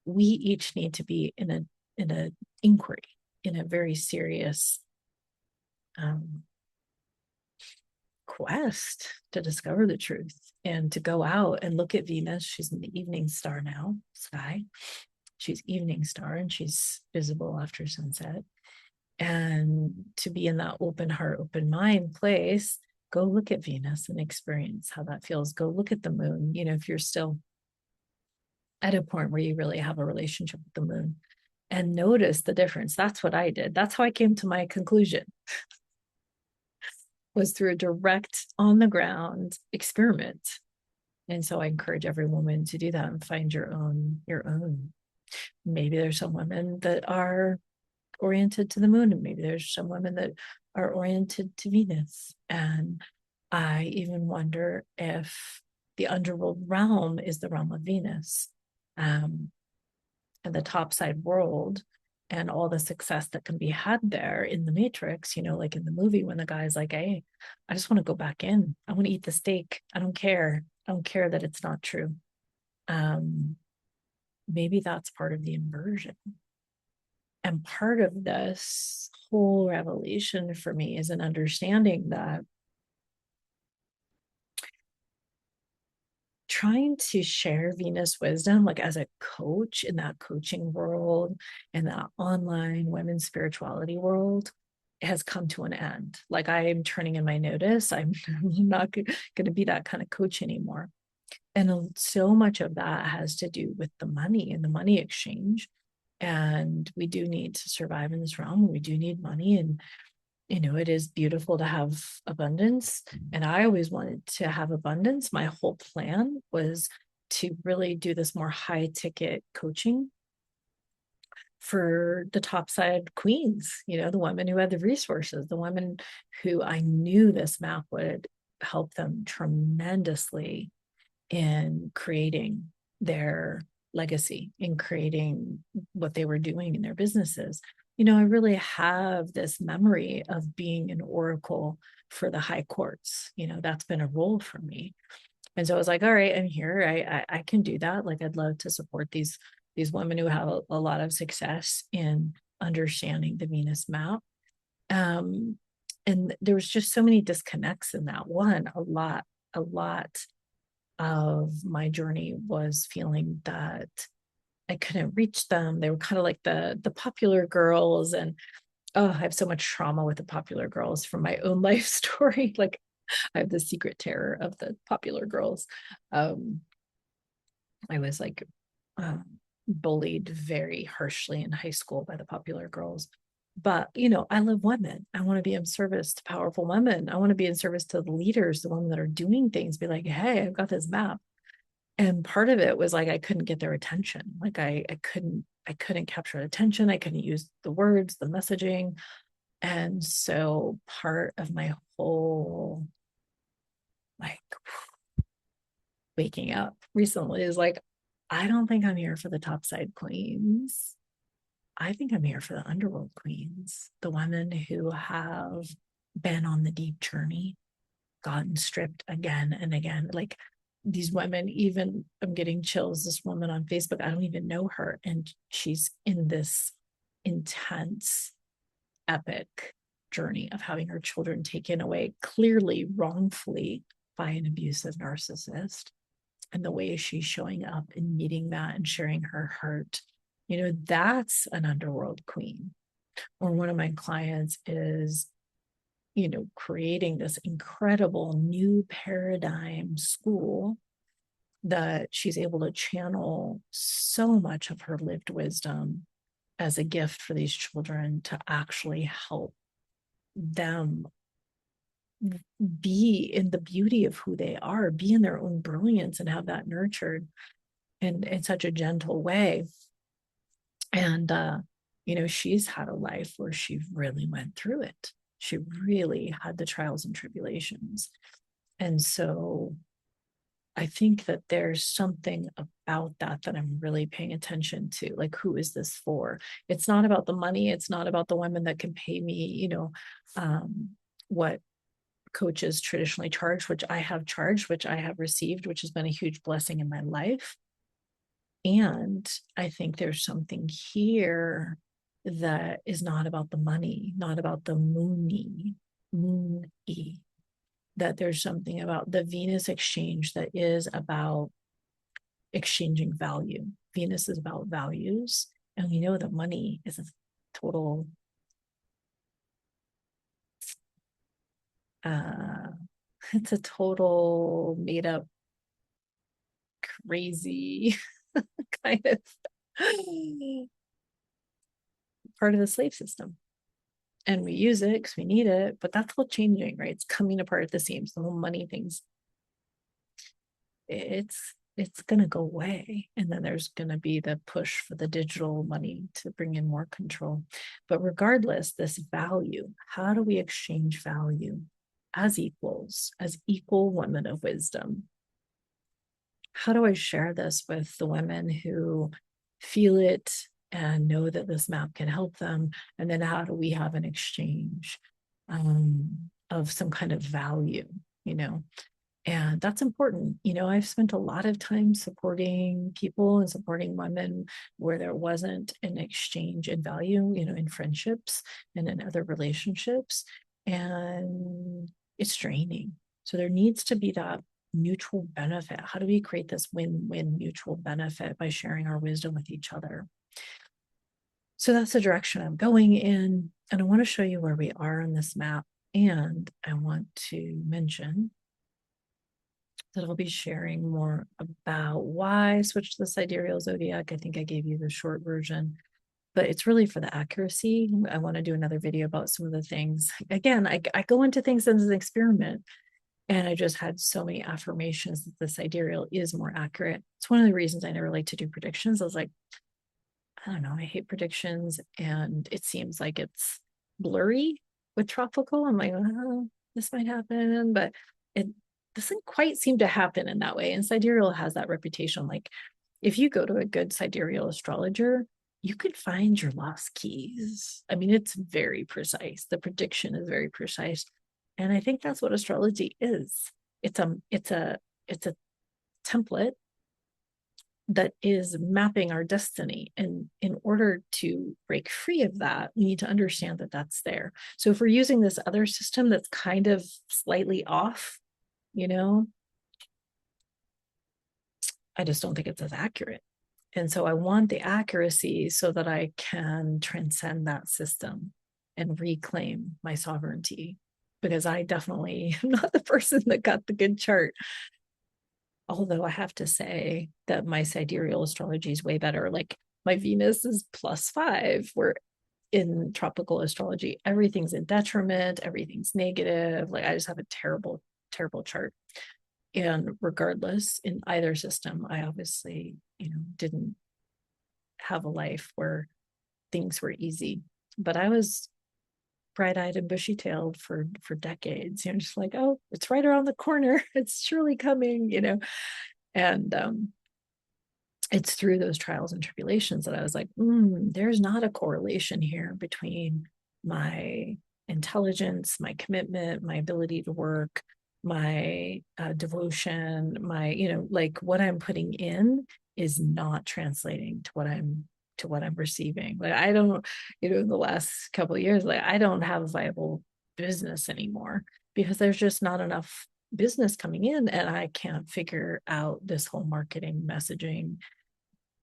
We each need to be in a inquiry, in a very serious quest to discover the truth and to go out and look at Venus. She's in the evening star now, sky. She's evening star and she's visible after sunset. And to be in that open heart, open mind place, go look at Venus and experience how that feels. Go look at the moon. If you're still at a point where you really have a relationship with the moon, and notice the difference. That's what I did. That's how I came to my conclusion, was through a direct on the ground experiment. And so I encourage every woman to do that and find your own. Maybe there's some women that are oriented to the moon, and maybe there's some women that are oriented to Venus. And I even wonder if the underworld realm is the realm of Venus, and the topside world, and all the success that can be had there in the Matrix, like in the movie when the guy's like, hey, I just want to go back in. I want to eat the steak. I don't care that it's not true. Maybe that's part of the inversion. And part of this whole revelation for me is an understanding that trying to share Venus wisdom, like as a coach in that coaching world, in that online women's spirituality world, has come to an end. Like, I am turning in my notice. I'm not going to be that kind of coach anymore. And so much of that has to do with the money and the money exchange. And we do need to survive in this realm. We do need money. And, it is beautiful to have abundance. And I always wanted to have abundance. My whole plan was to really do this more high ticket coaching for the topside queens, the women who had the resources, the women who I knew this map would help them tremendously in creating their legacy, in creating what they were doing in their businesses. I really have this memory of being an oracle for the high courts. That's been a role for me. And so I was like, all right, I'm here. I can do that. Like, I'd love to support these women who have a lot of success in understanding the Venus map. And there was just so many disconnects in that one. A lot of my journey was feeling that I couldn't reach them. They were kind of like the popular girls. And oh, I have so much trauma with the popular girls from my own life story. Like, I have the secret terror of the popular girls. I was like bullied very harshly in high school by the popular girls. But, I love women. I want to be in service to powerful women. I want to be in service to the leaders, the women that are doing things, be like, hey, I've got this map. And part of it was like, I couldn't get their attention. Like, I couldn't capture attention. I couldn't use the words, the messaging. And so part of my whole like waking up recently is like, I don't think I'm here for the topside queens. I think I'm here for the underworld queens, the women who have been on the deep journey, gotten stripped again and again. Like, these women, even I'm getting chills. This woman on Facebook, I don't even know her. And she's in this intense, epic journey of having her children taken away, clearly wrongfully, by an abusive narcissist. And the way she's showing up and meeting that and sharing her heart, that's an underworld queen. Or one of my clients is, creating this incredible new paradigm school that she's able to channel so much of her lived wisdom as a gift for these children to actually help them be in the beauty of who they are, be in their own brilliance, and have that nurtured in such a gentle way. And she's had a life where she really went through it. She really had the trials and tribulations. And so I think that there's something about that I'm really paying attention to. Like, who is this for? It's not about the money. It's not about the women that can pay me, what coaches traditionally charge, which I have charged, which I have received, which has been a huge blessing in my life. And I think there's something here that is not about the money, not about the moon-y, that there's something about the Venus exchange that is about exchanging value. Venus is about values. And we know that money is a total it's a total made up crazy kind of part of the slave system. And we use it because we need it, but that's all changing, right? It's coming apart at the seams. The whole money things, it's gonna go away. And then there's gonna be the push for the digital money to bring in more control. But regardless, this value, how do we exchange value as equals, as equal women of wisdom? How do I share this with the women who feel it and know that this map can help them? And then how do we have an exchange of some kind of value, And that's important. I've spent a lot of time supporting people and supporting women where there wasn't an exchange in value, in friendships and in other relationships. And it's draining. So there needs to be that mutual benefit. How do we create this win-win mutual benefit by sharing our wisdom with each other? So that's the direction I'm going in. And I want to show you where we are on this map. And I want to mention that I'll be sharing more about why I switched to the sidereal zodiac. I think I gave you the short version, but it's really for the accuracy. I want to do another video about some of the things. Again, I go into things as an experiment. And I just had so many affirmations that the sidereal is more accurate. It's one of the reasons I never like to do predictions. I was like, I don't know, I hate predictions, and it seems like it's blurry with tropical. I'm like, oh, this might happen, but it doesn't quite seem to happen in that way. And sidereal has that reputation. Like, if you go to a good sidereal astrologer, you could find your lost keys. I mean, it's very precise. The prediction is very precise. And I think that's what astrology is. It's a template that is mapping our destiny. And in order to break free of that, we need to understand that that's there. So if we're using this other system that's kind of slightly off, you know, I just don't think it's as accurate. And so I want the accuracy so that I can transcend that system and reclaim my sovereignty, because I definitely am not the person that got the good chart. Although I have to say that my sidereal astrology is way better. Like, my Venus is +5, where in tropical astrology, everything's in detriment, everything's negative. Like, I just have a terrible, terrible chart. And regardless, in either system, I obviously, didn't have a life where things were easy. But I was bright-eyed and bushy-tailed for decades. Just like, oh, it's right around the corner. It's surely coming. And it's through those trials and tribulations that I was like, there's not a correlation here between my intelligence, my commitment, my ability to work, my devotion, my, like, what I'm putting in is not translating to what I'm receiving. Like, I don't, in the last couple of years, like, I don't have a viable business anymore because there's just not enough business coming in, and I can't figure out this whole marketing messaging,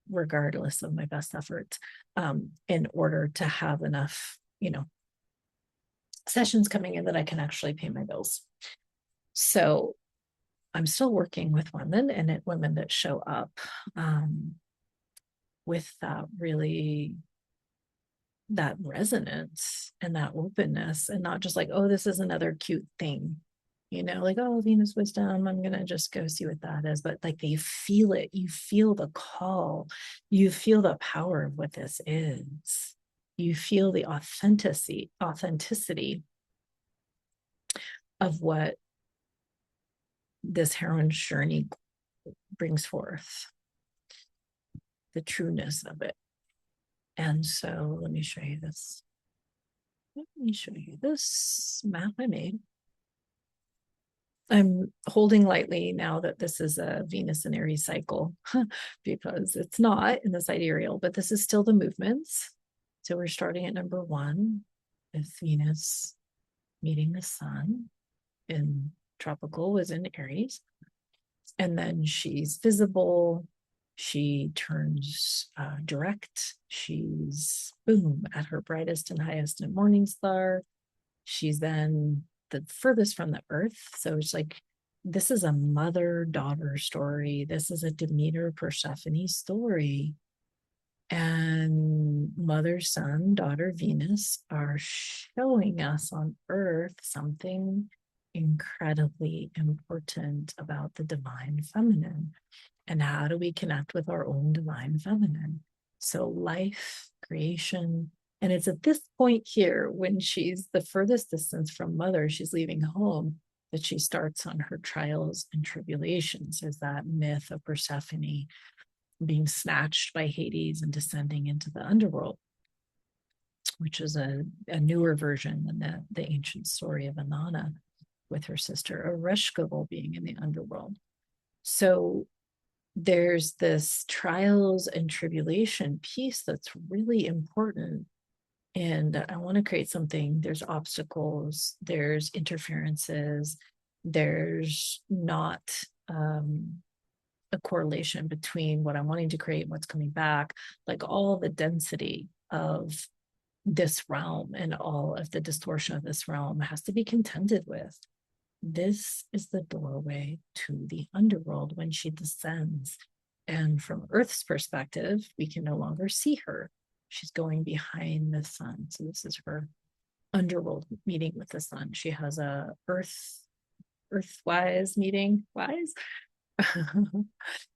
regardless of my best efforts, in order to have enough, sessions coming in that I can actually pay my bills. So I'm still working with women, and women that show up with that really, that resonance and that openness, and not just like, oh, this is another cute thing, like, oh, Venus wisdom, I'm gonna just go see what that is. But like, they feel it, you feel the call, you feel the power of what this is, you feel the authenticity of what this heroine's journey brings forth, the trueness of it. And so let me show you this. Let me show you this map I made. I'm holding lightly now that this is a Venus and Aries cycle because it's not in the sidereal, but this is still the movements. So we're starting at number 1 with Venus meeting the sun, in tropical was in Aries. And then she's visible. She turns direct. She's, boom, at her brightest and highest in morning star. She's then the furthest from the earth. So it's like, this is a mother-daughter story. This is a Demeter Persephone story. And mother, sun, daughter, Venus are showing us on earth something incredibly important about the divine feminine. And how do we connect with our own divine feminine? So life, creation, and it's at this point here, when she's the furthest distance from mother, she's leaving home, that she starts on her trials and tribulations. There's that myth of Persephone being snatched by Hades and descending into the underworld, which is a newer version than the ancient story of Inanna with her sister Ereshkigal being in the underworld. So there's this trials and tribulation piece that's really important. And I want to create something. There's obstacles, there's interferences, there's not a correlation between what I'm wanting to create and what's coming back. Like, all the density of this realm and all of the distortion of this realm has to be contended with. This is the doorway to the underworld when she descends. And from Earth's perspective, we can no longer see her. She's going behind the sun. So this is her underworld meeting with the sun. She has a earthwise meeting,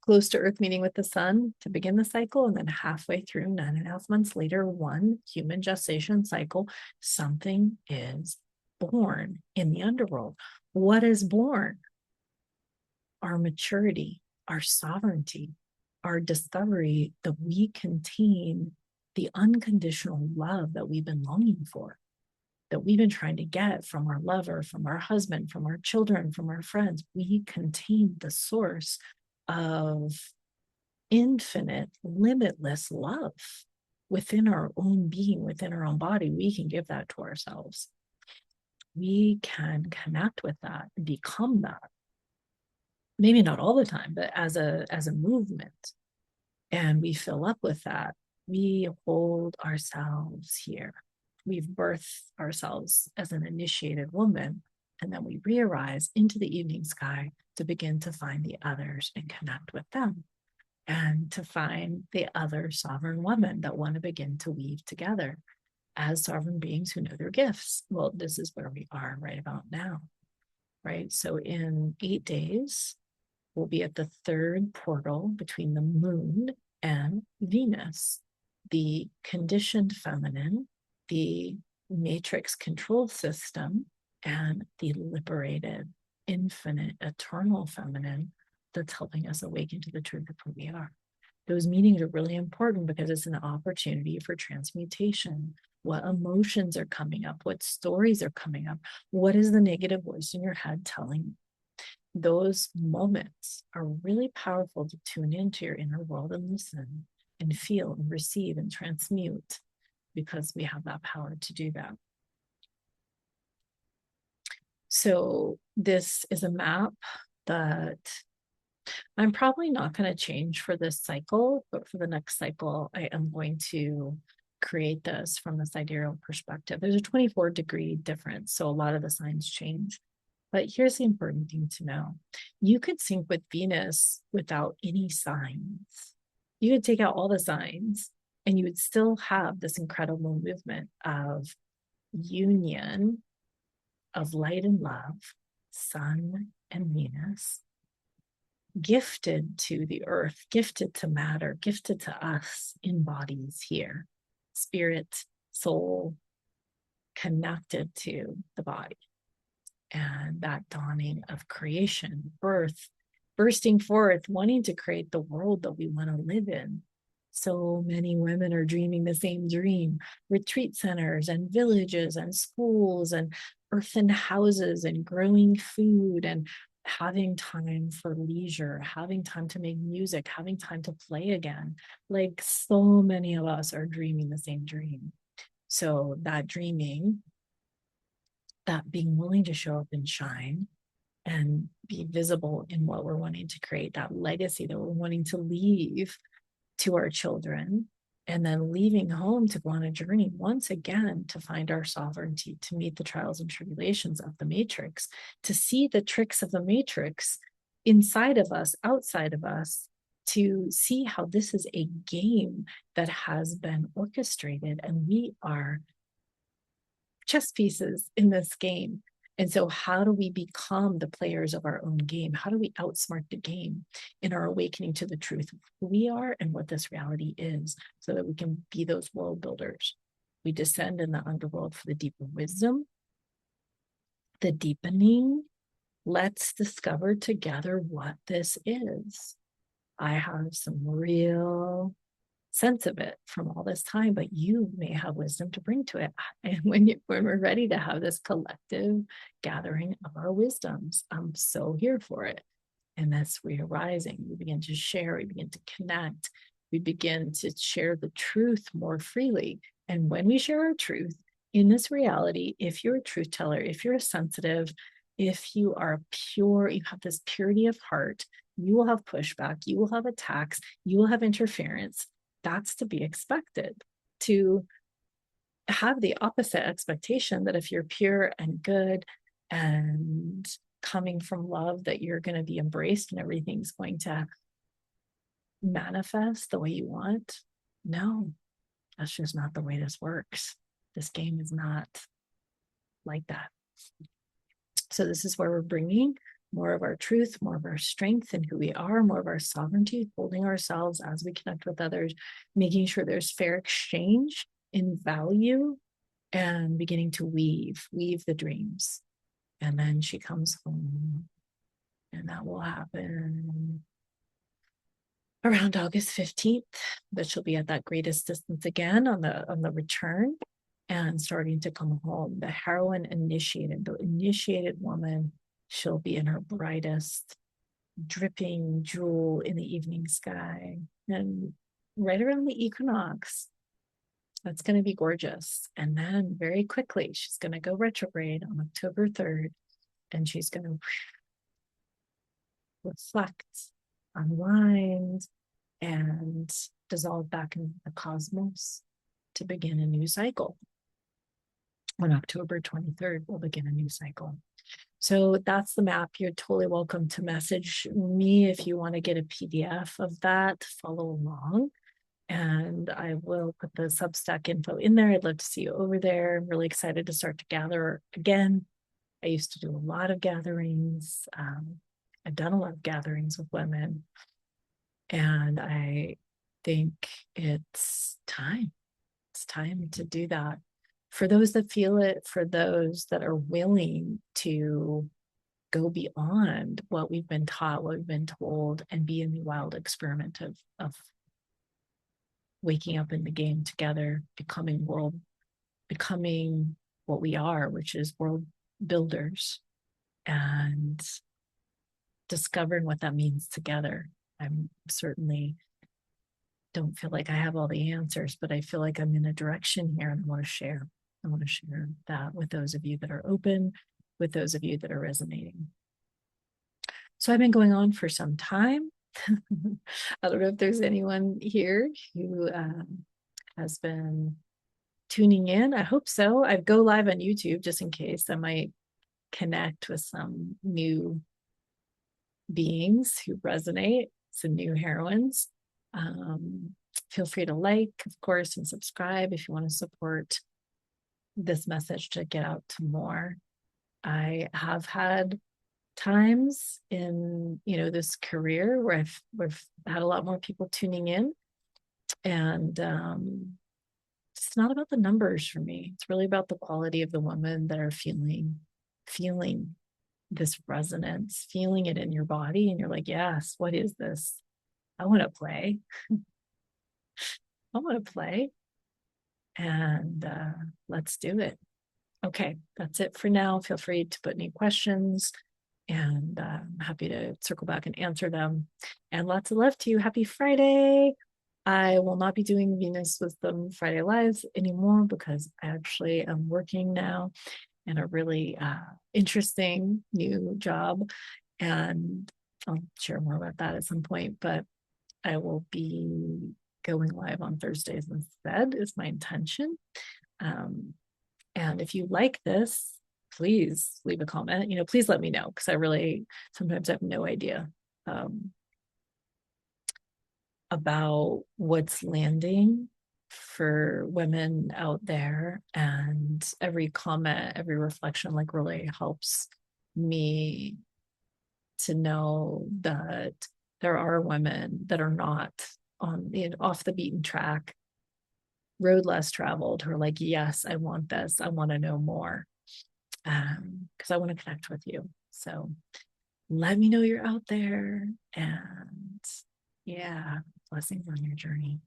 close to Earth meeting with the sun to begin the cycle, and then halfway through, 9.5 months later, one human gestation cycle, something is born in the underworld. What is born? Our maturity, our sovereignty, our discovery that we contain the unconditional love that we've been longing for, that we've been trying to get from our lover, from our husband, from our children, from our friends. We contain the source of infinite, limitless love within our own being, within our own body. We can give that to ourselves. We can connect with that and become that. Maybe not all the time, but as a movement. And we fill up with that. We hold ourselves here. We've birthed ourselves as an initiated woman, and then we re-arise into the evening sky to begin to find the others and connect with them, and to find the other sovereign women that want to begin to weave together as sovereign beings who know their gifts. Well, this is where we are right about now, right? So in 8 days, we'll be at the third portal between the moon and Venus, the conditioned feminine, the matrix control system, and the liberated, infinite, eternal feminine that's helping us awaken to the truth of who we are. Those meetings are really important because it's an opportunity for transmutation. What emotions are coming up? What stories are coming up? What is the negative voice in your head telling you? Those moments are really powerful to tune into your inner world and listen and feel and receive and transmute, because we have that power to do that. So this is a map that I'm probably not going to change for this cycle, but for the next cycle, I am going to create this from the sidereal perspective. There's a 24-degree difference, so a lot of the signs change. But here's the important thing to know. You could sync with Venus without any signs. You could take out all the signs and you would still have this incredible movement of union, of light and love, sun and Venus, gifted to the earth, gifted to matter, gifted to us in bodies here, spirit, soul, connected to the body. And that dawning of creation, birth, bursting forth, wanting to create the world that we want to live in. So many women are dreaming the same dream: retreat centers and villages and schools and earthen houses and growing food and having time for leisure, having time to make music, having time to play again. Like, so many of us are dreaming the same dream. So that dreaming, that being willing to show up and shine and be visible in what we're wanting to create, that legacy that we're wanting to leave to our children, and then leaving home to go on a journey once again to find our sovereignty, to meet the trials and tribulations of the matrix, to see the tricks of the matrix inside of us, outside of us, to see how this is a game that has been orchestrated and we are chess pieces in this game. And so how do we become the players of our own game? How do we outsmart the game in our awakening to the truth of who we are and what this reality is, so that we can be those world builders? We descend in the underworld for the deeper wisdom, the deepening. Let's discover together what this is. I have some real sense of it from all this time, but you may have wisdom to bring to it. And when we're ready to have this collective gathering of our wisdoms, I'm so here for it. And that's re-arising. We begin to share, we begin to connect, we begin to share the truth more freely. And when we share our truth in this reality, if you're a truth teller, if you're a sensitive, if you are pure, you have this purity of heart, you will have pushback, you will have attacks, you will have interference. That's to be expected. To have the opposite expectation, that if you're pure and good and coming from love, that you're going to be embraced and everything's going to manifest the way you want. No, that's just not the way this works. This game is not like that. So this is where we're bringing more of our truth, more of our strength and who we are, more of our sovereignty, holding ourselves as we connect with others, making sure there's fair exchange in value, and beginning to weave the dreams. And then she comes home, and that will happen around August 15th, but she'll be at that greatest distance again on the return and starting to come home. The heroine initiated, the initiated woman, she'll be in her brightest, dripping jewel in the evening sky. And right around the equinox, that's going to be gorgeous. And then very quickly, she's going to go retrograde on October 3rd, and she's going to reflect, unwind, and dissolve back into the cosmos to begin a new cycle. On October 23rd, we'll begin a new cycle. So that's the map. You're totally welcome to message me if you want to get a PDF of that, follow along. And I will put the Substack info in there. I'd love to see you over there. I'm really excited to start to gather again. I used to do a lot of gatherings. I've done a lot of gatherings with women. And I think it's time. It's time to do that. For those that feel it, for those that are willing to go beyond what we've been taught, what we've been told, and be in the wild experiment of waking up in the game together, becoming what we are, which is world builders, and discovering what that means together. I'm certainly don't feel like I have all the answers, but I feel like I'm in a direction here, and I want to share. I want to share that with those of you that are open, with those of you that are resonating. So I've been going on for some time. I don't know if there's anyone here who has been tuning in. I hope so. I go live on YouTube just in case. I might connect with some new beings who resonate, some new heroines. Feel free to like, of course, and subscribe if you want to support this message to get out to more. I have had times in this career where I've had a lot more people tuning in, and it's not about the numbers for me. It's really about the quality of the women that are feeling this resonance, feeling it in your body, and you're like, yes, what is this? I want to play. I want to play, and let's do it. Okay, that's it for now. Feel free to put any questions, and I'm happy to circle back and answer them. And lots of love to you. Happy Friday. I will not be doing Venus Wisdom Friday Lives anymore because I actually am working now in a really interesting new job. And I'll share more about that at some point, but I will be going live on Thursdays instead, is my intention. And if you like this, please leave a comment. Please let me know, because I really sometimes have no idea about what's landing for women out there. And every comment, every reflection, really helps me to know that there are women that are not off the beaten track, road less traveled, who are like, yes, I want this. I want to know more, because I want to connect with you. So let me know you're out there, and yeah, blessings on your journey.